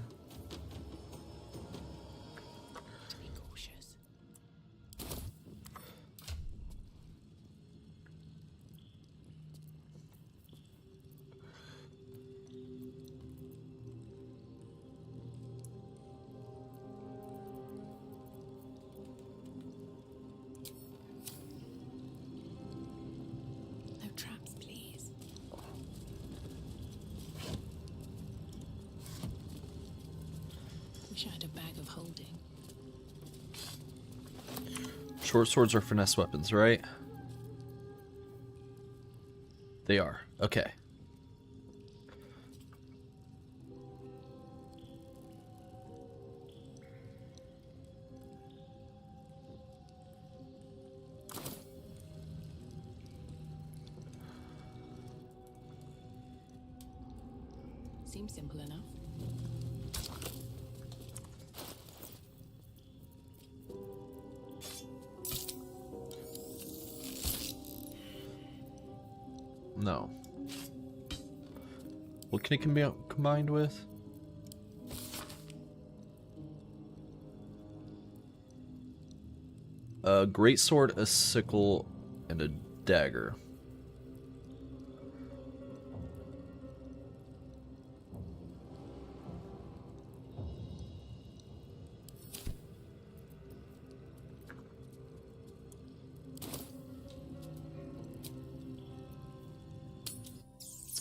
To be cautious. No traps, please. Wish I had a bag of holding. Short swords are finesse weapons, right? They are. Okay. Seems simple enough. No. What can it be combined with? A great sword, a sickle, and a dagger.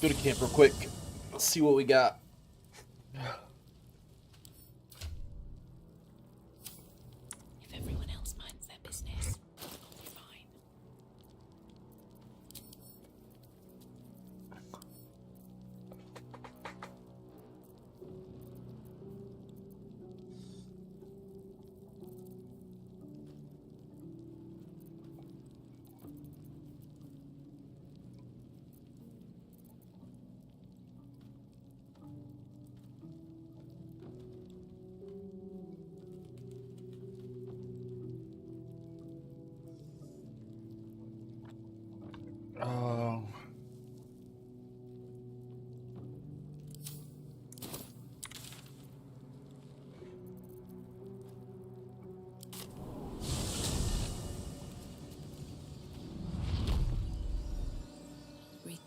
Let's go to camp real quick. Let's see what we got. If everyone else minds their business, I'll be fine.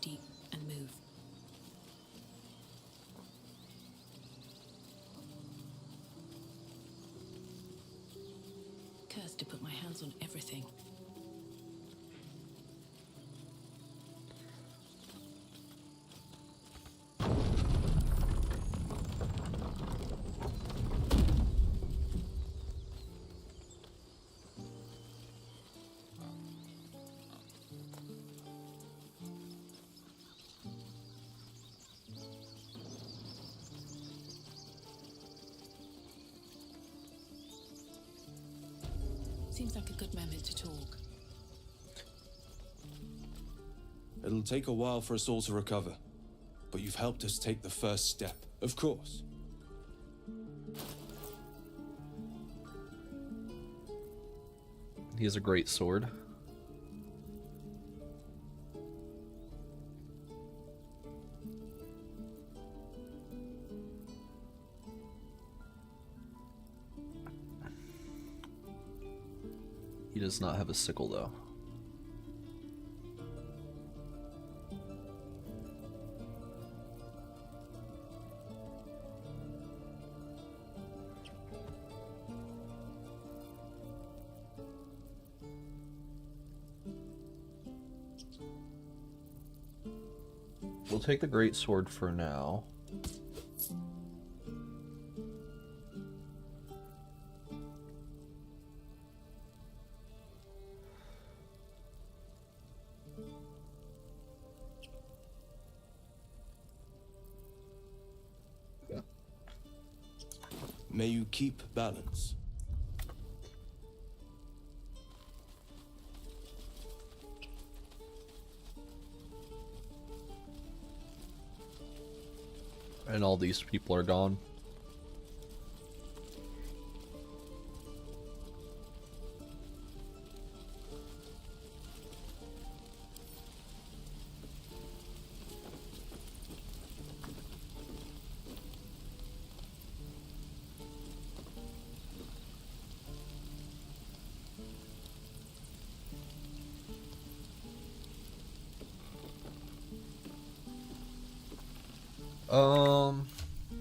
Breathe deep and move. Cursed to put my hands on everything. Seems like a good moment to talk. It'll take a while for us all to recover, but you've helped us take the first step, of course. He has a great sword. He does not have a sickle, though. We'll take the great sword for now. May you keep balance. And all these people are gone.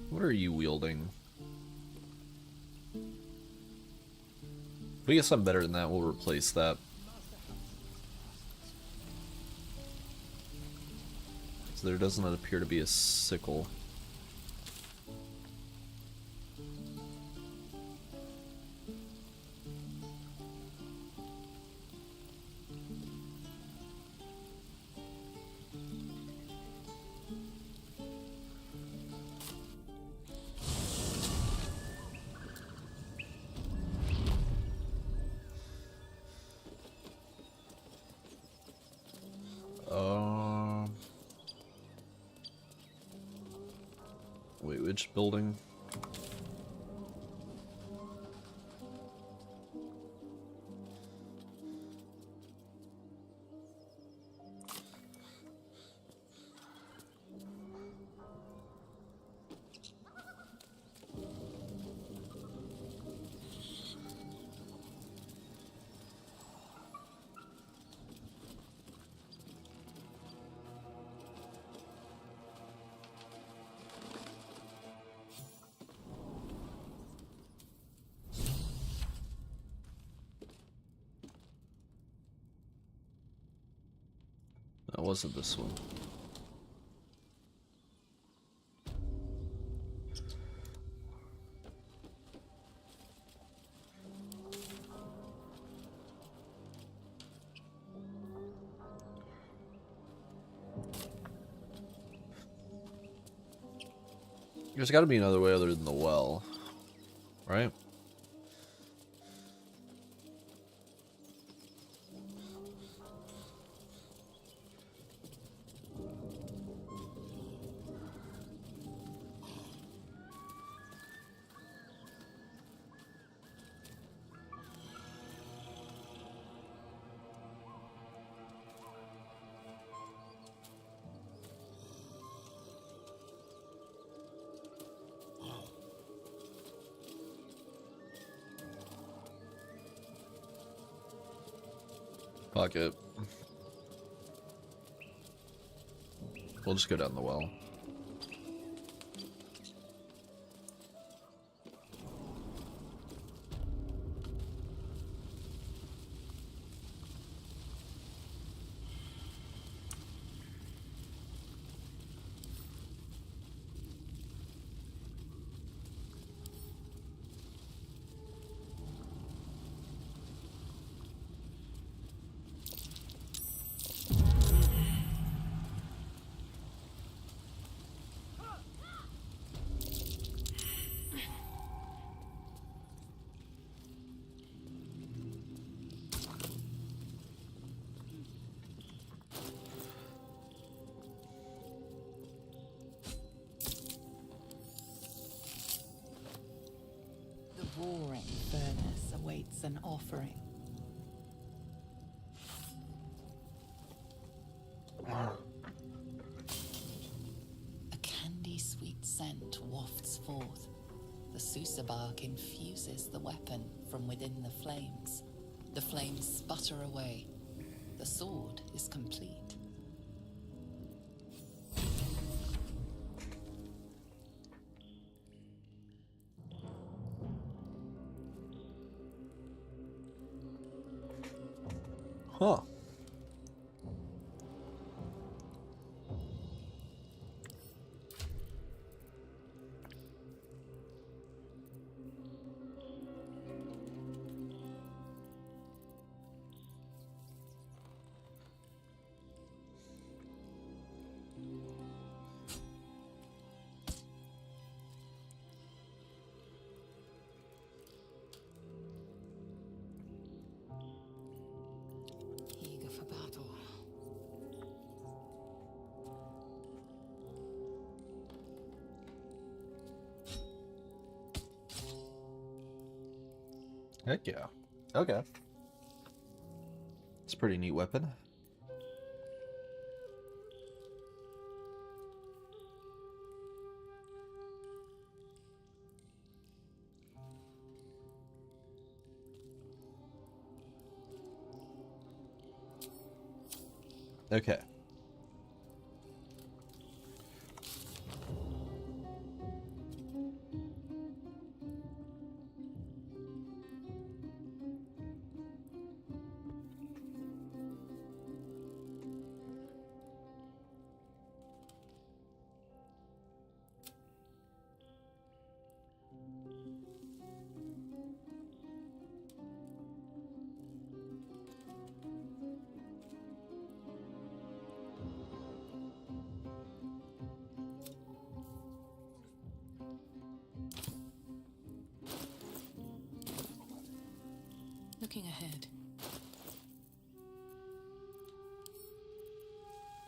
What are you wielding? I guess I'm better than that. We'll replace that. So there doesn't appear to be a sickle. Wait, which building? That wasn't this one. There's got to be another way other than the well, right? Fuck it. We'll just go down the well. The roaring furnace awaits an offering. A candy-sweet scent wafts forth. The Susa bark infuses the weapon from within the flames. The flames sputter away. The sword is complete. Huh. Eager for battle. Heck yeah. Okay. It's a pretty neat weapon. Okay. Looking ahead.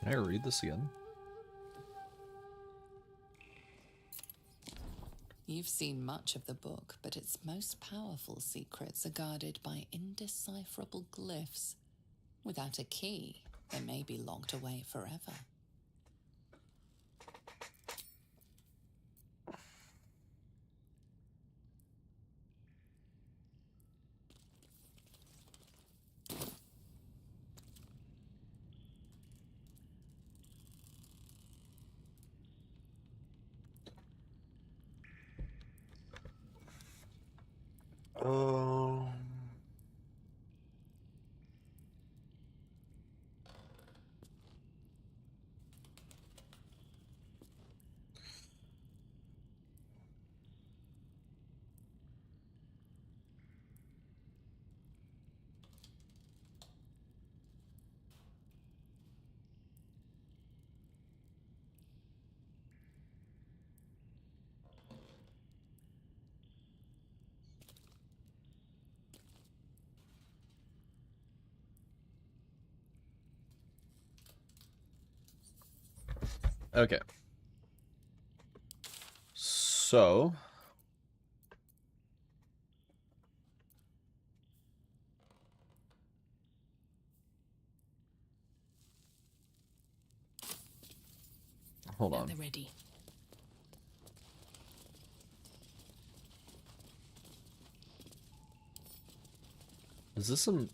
Can I read this again? You've seen much of the book, but its most powerful secrets are guarded by indecipherable glyphs. Without a key, they may be locked away forever. Um. Okay. So. Hold At on. the ready. Is this some...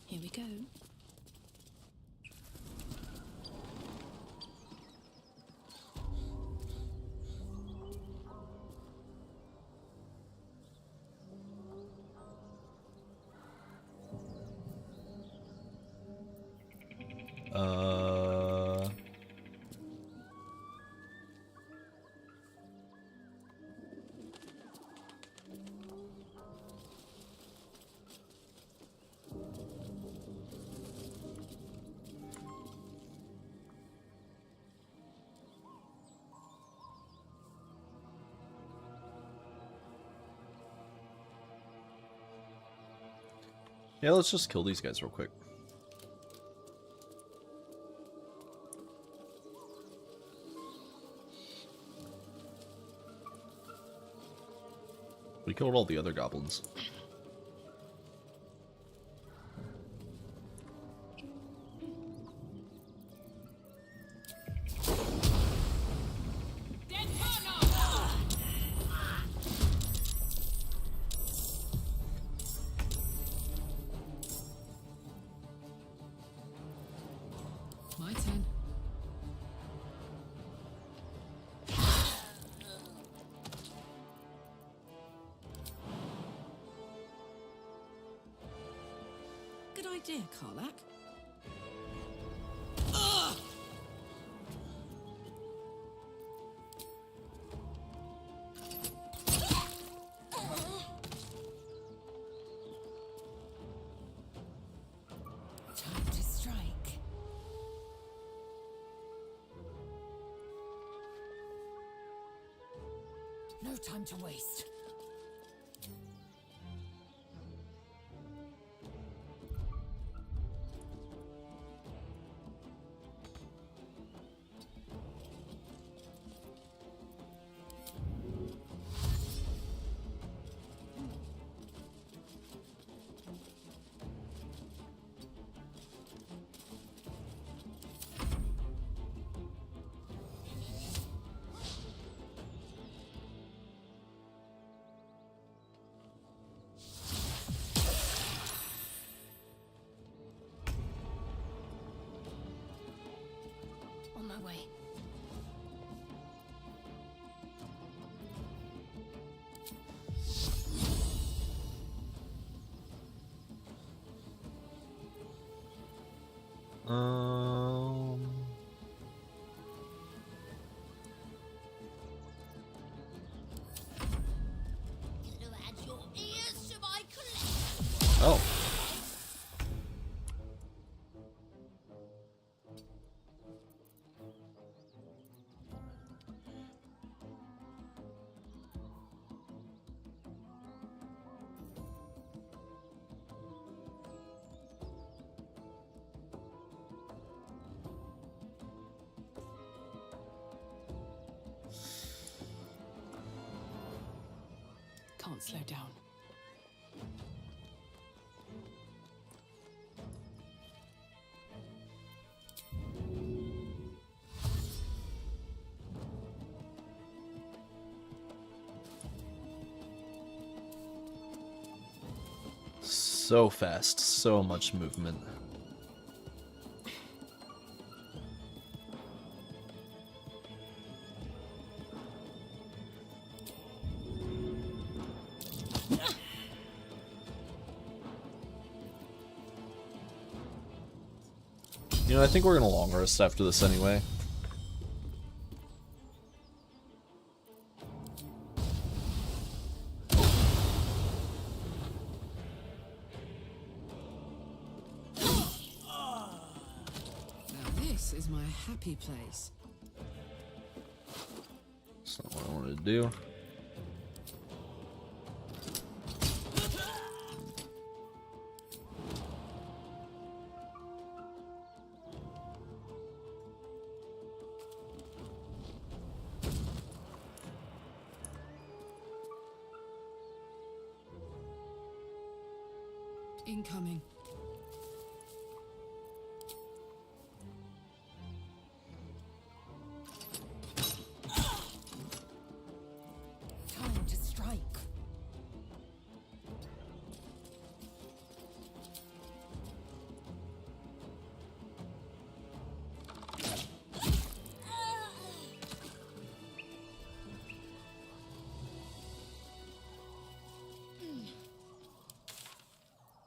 Here we go. Yeah, let's just kill these guys real quick. We killed all the other goblins. My turn. Good idea, Karlak. Time to strike. No time to waste. On my way. Oh. Can't slow down. So fast, so much movement. You know, I think we're gonna long rest after this anyway. Now this is my happy place. That's not what I wanted to do. Incoming. Time to strike.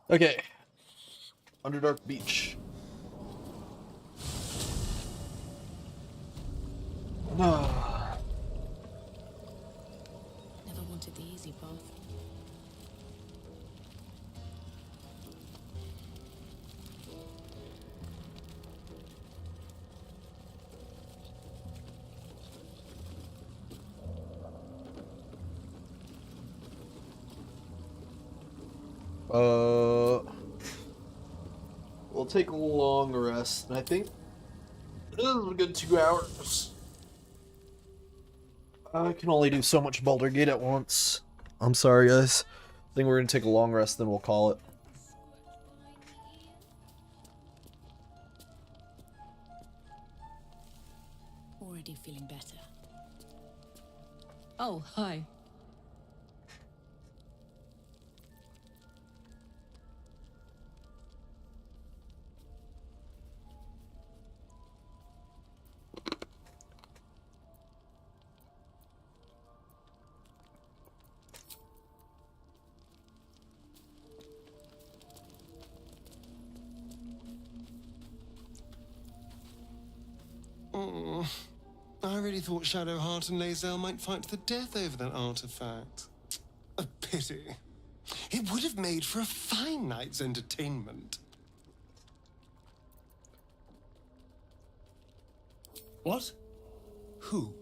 Okay. Underdark Beach. Never wanted the easy path. We'll take a long rest, and I think this is a good 2 hours. I can only do so much Baldur's Gate at once. I'm sorry, guys. I think we're gonna take a long rest, then we'll call it. Already feeling better. Oh, hi. I really thought Shadowheart and Lae'zel might fight to the death over that artifact. A pity. It would have made for a fine night's entertainment. What? Who?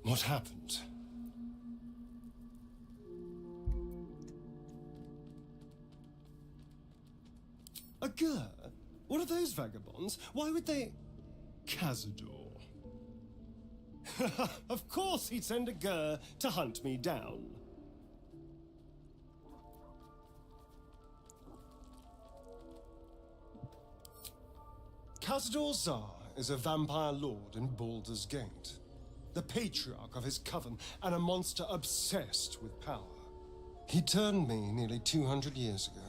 What happened? A Gur? What are those vagabonds? Why would they... Cazador. Of course he'd send a Gur to hunt me down. Cazador Zar is a vampire lord in Baldur's Gate, the patriarch of his coven and a monster obsessed with power. He turned me nearly 200 years ago.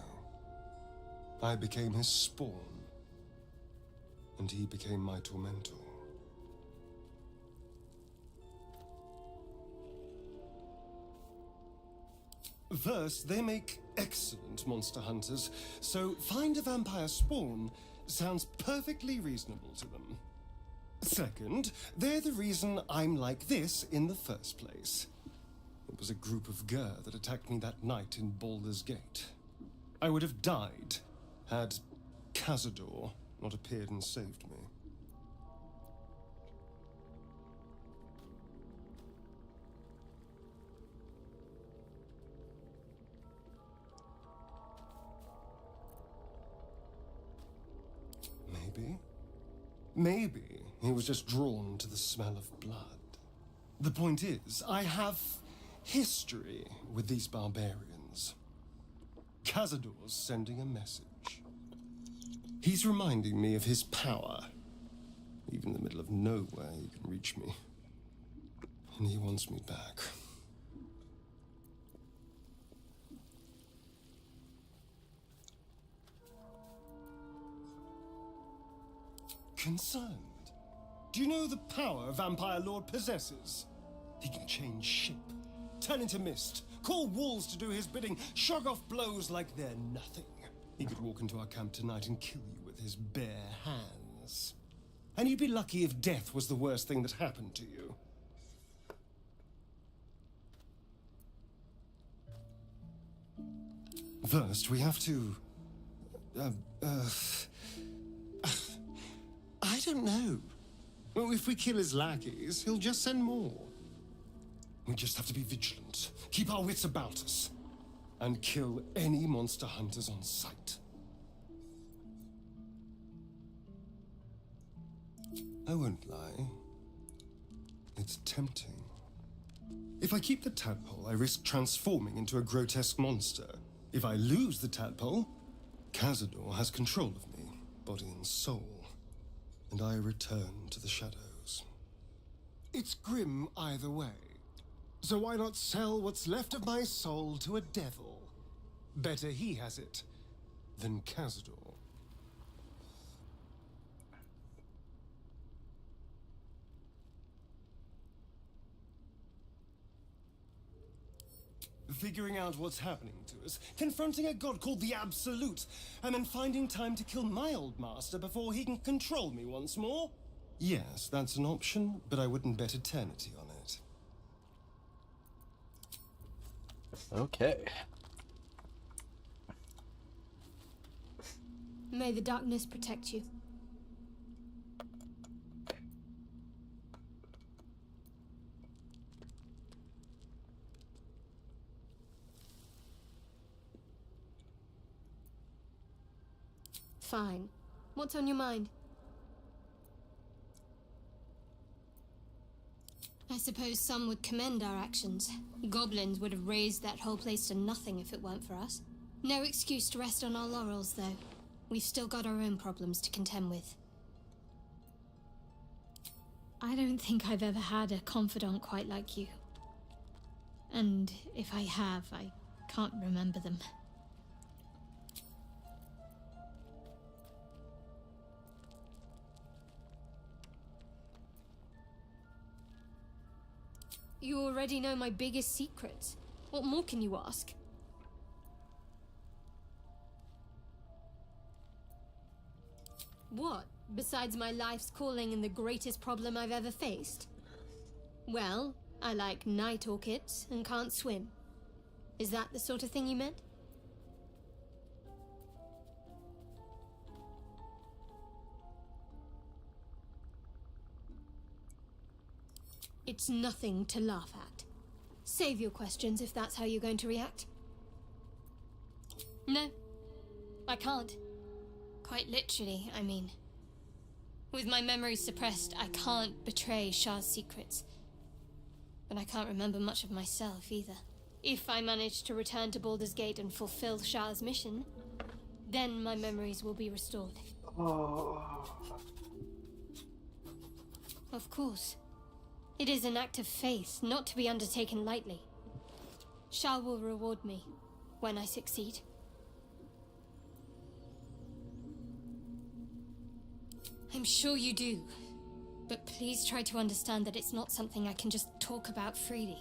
I became his spawn, and he became my tormentor. First, they make excellent monster hunters, so find a vampire spawn sounds perfectly reasonable to them. Second, they're the reason I'm like this in the first place. It was a group of Gur that attacked me that night in Baldur's Gate. I would have died had Cazador not appeared and saved me. Maybe he was just drawn to the smell of blood. The point is, I have history with these barbarians. Cazador's sending a message. He's reminding me of his power. Even in the middle of nowhere, he can reach me. And he wants me back. Concerned? Do you know the power Vampire Lord possesses? He can change shape, turn into mist, call wolves to do his bidding, shrug off blows like they're nothing. He could walk into our camp tonight and kill you with his bare hands. And you'd be lucky if death was the worst thing that happened to you. First, we have to... I don't know. Well, if we kill his lackeys, he'll just send more. We just have to be vigilant, keep our wits about us, and kill any monster hunters on sight. I won't lie. It's tempting. If I keep the tadpole, I risk transforming into a grotesque monster. If I lose the tadpole, Cazador has control of me, body and soul, and I return to the shadows. It's grim either way. So why not sell what's left of my soul to a devil? Better he has it than Cazador. Figuring out what's happening to us, confronting a god called the Absolute, and then finding time to kill my old master before he can control me once more? Yes, that's an option, but I wouldn't bet eternity on it. Okay. May the darkness protect you. Fine. What's on your mind? I suppose some would commend our actions. Goblins would have razed that whole place to nothing if it weren't for us. No excuse to rest on our laurels, though. We've still got our own problems to contend with. I don't think I've ever had a confidant quite like you. And if I have, I can't remember them. You already know my biggest secrets. What more can you ask? What, besides my life's calling and the greatest problem I've ever faced? Well, I like night orchids and can't swim. Is that the sort of thing you meant? It's nothing to laugh at. Save your questions if that's how you're going to react. No, I can't. Quite literally, I mean. With my memory suppressed, I can't betray Shah's secrets. But I can't remember much of myself either. If I manage to return to Baldur's Gate and fulfill Shah's mission, then my memories will be restored. Of course. It is an act of faith, not to be undertaken lightly. Shah will reward me when I succeed. I'm sure you do, but please try to understand that it's not something I can just talk about freely.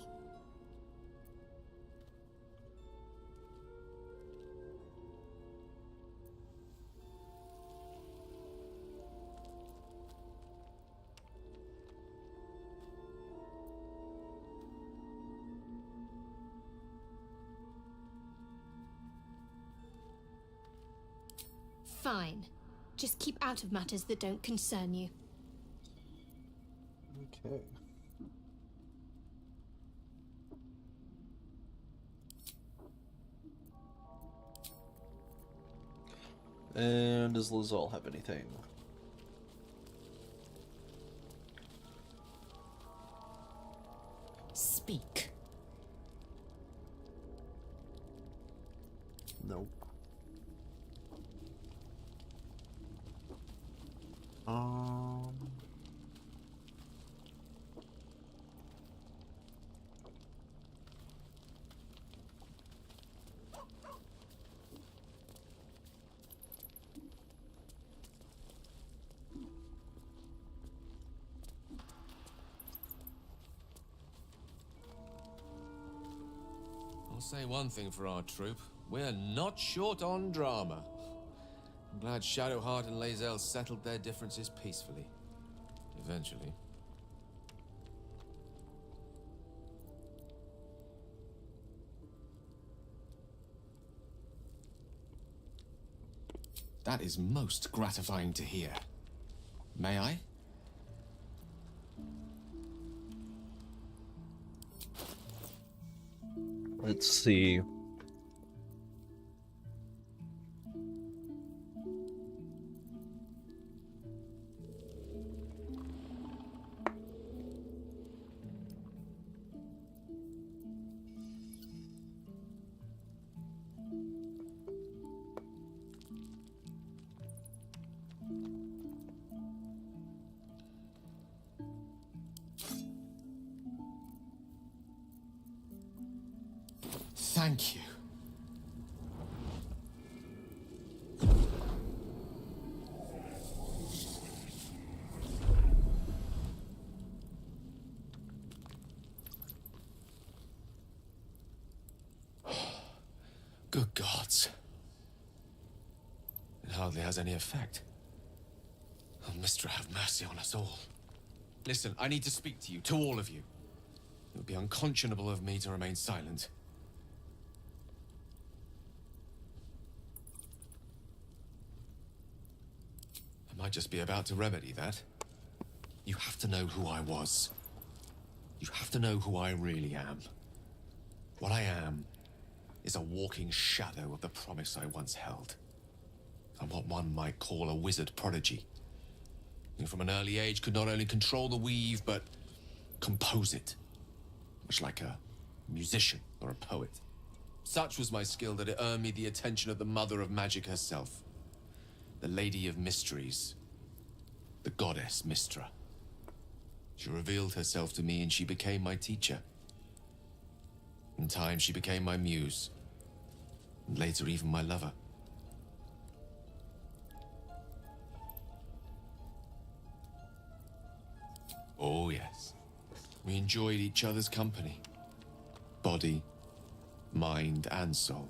Fine. Just keep out of matters that don't concern you. Okay. And does Lizal have anything? Speak. Nope. I'll say one thing for our troop. We're not short on drama. I'm glad Shadowheart and Lae'zel settled their differences peacefully. Eventually. That is most gratifying to hear. May I? Let's see. Thank you. Good gods. It hardly has any effect. Oh, Mistra, have mercy on us all. Listen, I need to speak to you, to all of you. It would be unconscionable of me to remain silent. I might just be about to remedy that. You have to know who I was. You have to know who I really am. What I am is a walking shadow of the promise I once held. I'm what one might call a wizard prodigy. Who from an early age could not only control the weave, but compose it. Much like a musician or a poet. Such was my skill that it earned me the attention of the mother of magic herself. The Lady of Mysteries. The goddess Mistra. She revealed herself to me and she became my teacher. In time, she became my muse. And later, even my lover. Oh, yes. We enjoyed each other's company. Body, mind, and soul.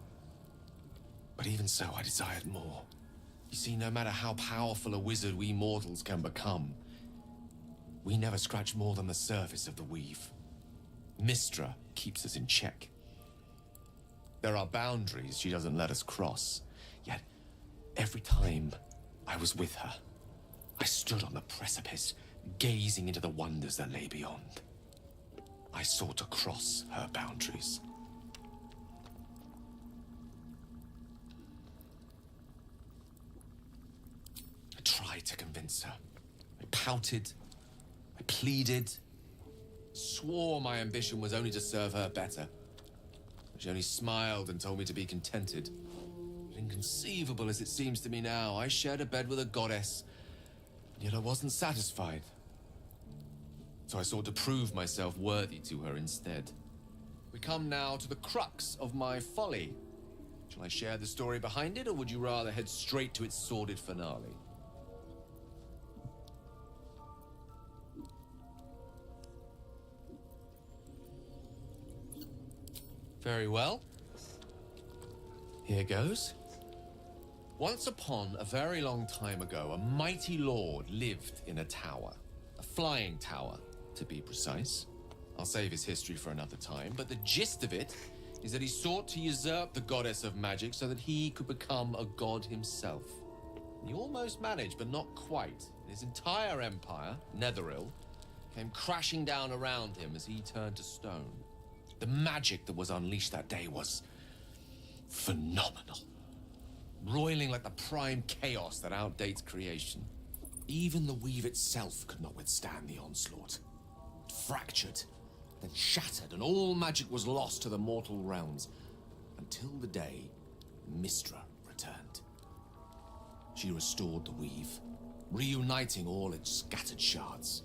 But even so, I desired more. You see, no matter how powerful a wizard we mortals can become, we never scratch more than the surface of the weave. Mistra keeps us in check. There are boundaries she doesn't let us cross. Yet, every time I was with her, I stood on the precipice, gazing into the wonders that lay beyond. I sought to cross her boundaries. I tried to convince her. I pouted. I pleaded. Swore my ambition was only to serve her better. She only smiled and told me to be contented. But inconceivable as it seems to me now, I shared a bed with a goddess, and yet I wasn't satisfied. So I sought to prove myself worthy to her instead. We come now to the crux of my folly. Shall I share the story behind it, or would you rather head straight to its sordid finale? Very well. Here goes. Once upon a very long time ago, a mighty lord lived in a tower. A flying tower, to be precise. I'll save his history for another time, but the gist of it is that he sought to usurp the goddess of magic so that he could become a god himself. He almost managed, but not quite. His entire empire, Netheril, came crashing down around him as he turned to stone. The magic that was unleashed that day was phenomenal. Roiling like the prime chaos that outdates creation. Even the weave itself could not withstand the onslaught. It fractured, then shattered, and all magic was lost to the mortal realms. Until the day Mistra returned. She restored the weave, reuniting all its scattered shards.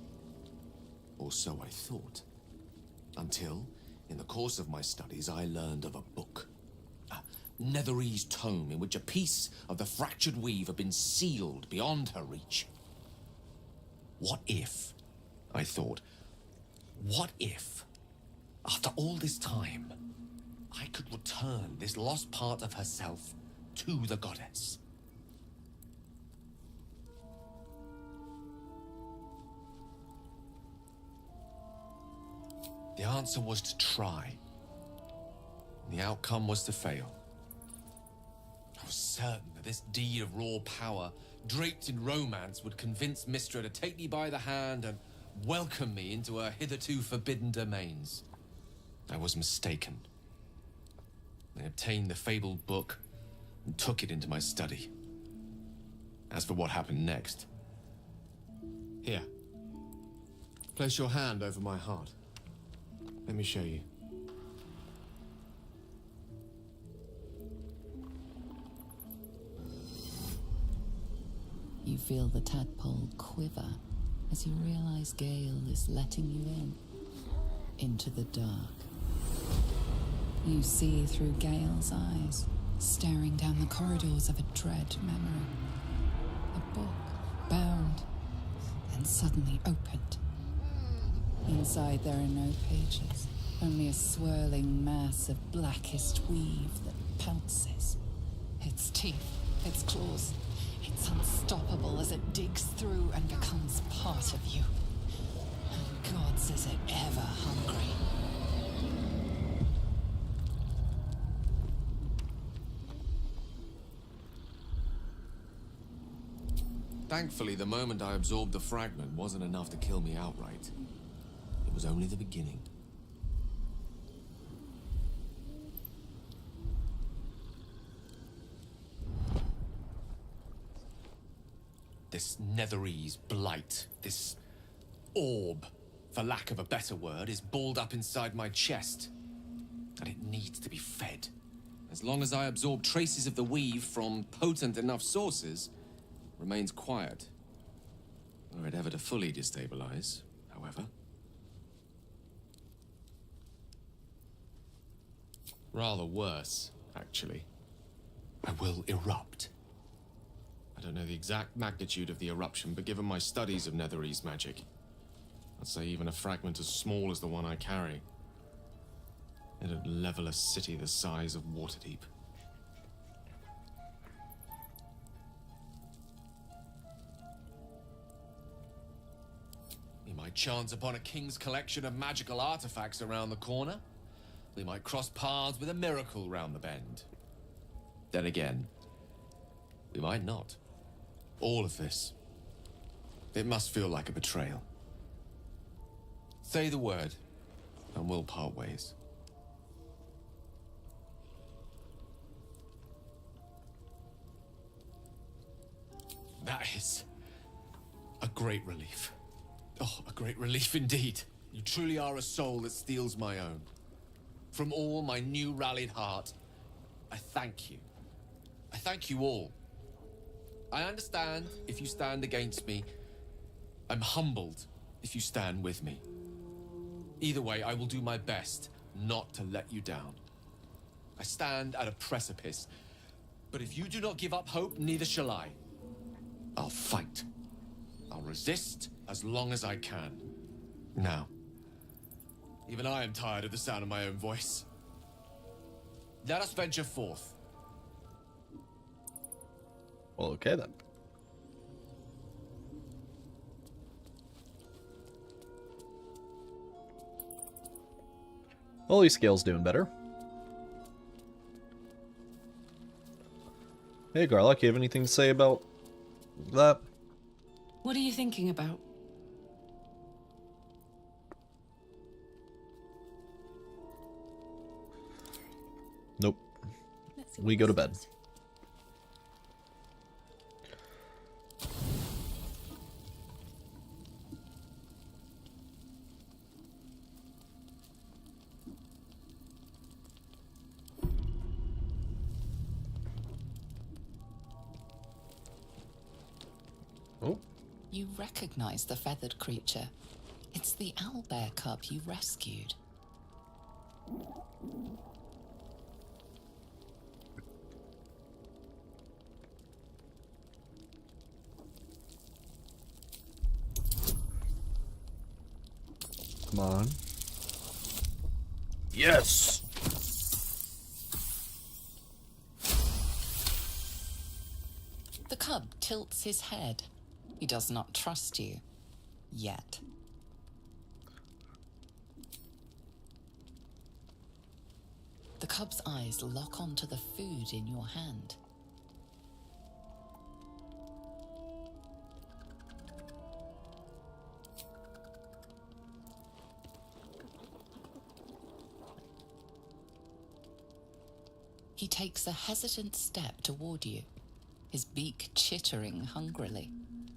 Or so I thought. Until, in the course of my studies, I learned of a book. A Netherese tome in which a piece of the fractured weave had been sealed beyond her reach. What if, I thought, what if, after all this time, I could return this lost part of herself to the goddess? The answer was to try. The outcome was to fail. I was certain that this deed of raw power, draped in romance, would convince Mistra to take me by the hand and welcome me into her hitherto forbidden domains. I was mistaken. I obtained the fabled book and took it into my study. As for what happened next... Here. Place your hand over my heart. Let me show you. You feel the tadpole quiver as you realize Gale is letting you in, into the dark. You see through Gale's eyes, staring down the corridors of a dread memory. A book, bound, and suddenly opened. Inside there are no pages, only a swirling mass of blackest weave that pounces. Its teeth, its claws, It's unstoppable as it digs through and becomes part of you. And gods, is it ever hungry. Thankfully, the moment I absorbed the fragment wasn't enough to kill me outright. It was only the beginning. This Netherese blight, this orb, for lack of a better word, is balled up inside my chest. And it needs to be fed. As long as I absorb traces of the weave from potent enough sources, remains quiet. Were it ever to fully destabilize, however. Rather worse, actually. I will erupt. I don't know the exact magnitude of the eruption, but given my studies of Netherese magic, I'd say even a fragment as small as the one I carry, it'd level a city the size of Waterdeep. We might chance upon a king's collection of magical artifacts around the corner. We might cross paths with a miracle round the bend. Then again, we might not. All of this, it must feel like a betrayal. Say the word, and we'll part ways. That is a great relief. Oh, a great relief indeed. You truly are a soul that steals my own. From all my new rallied heart, I thank you. I thank you all. I understand if you stand against me. I'm humbled if you stand with me. Either way, I will do my best not to let you down. I stand at a precipice, but if you do not give up hope, neither shall I. I'll fight. I'll resist as long as I can. Now, even I am tired of the sound of my own voice. Let us venture forth. Well, okay then. Holy Scale's doing better. Hey Garlock, you have anything to say about that? What are you thinking about? Nope. We go to bed. Oh. You recognize the feathered creature. It's the owlbear cub you rescued. Come on. Yes! The cub tilts his head. He does not trust you. Yet. The cub's eyes lock onto the food in your hand. He takes a hesitant step toward you, his beak chittering hungrily.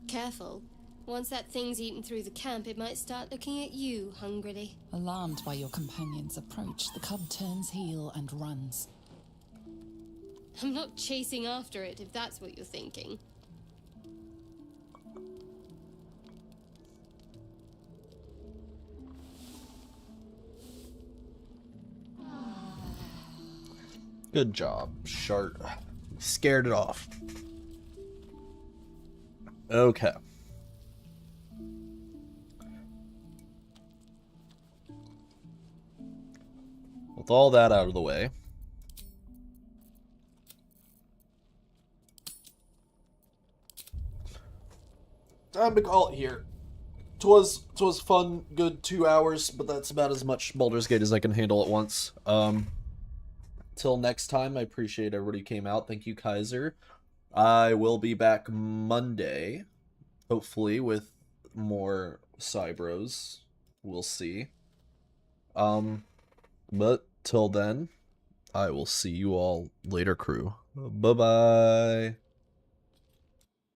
Careful. Once that thing's eaten through the camp, it might start looking at you hungrily. Alarmed by your companion's approach, the cub turns heel and runs. I'm not chasing after it, if that's what you're thinking. Good job, Shart. Scared it off. Okay. With all that out of the way, I'm gonna call it here. Twas fun, good 2 hours, but that's about as much Baldur's Gate as I can handle at once. Till next time, I appreciate everybody who came out. Thank you, Kaiser. I will be back Monday, hopefully with more Cybros. We'll see. But till then, I will see you all later, crew. Bye-bye.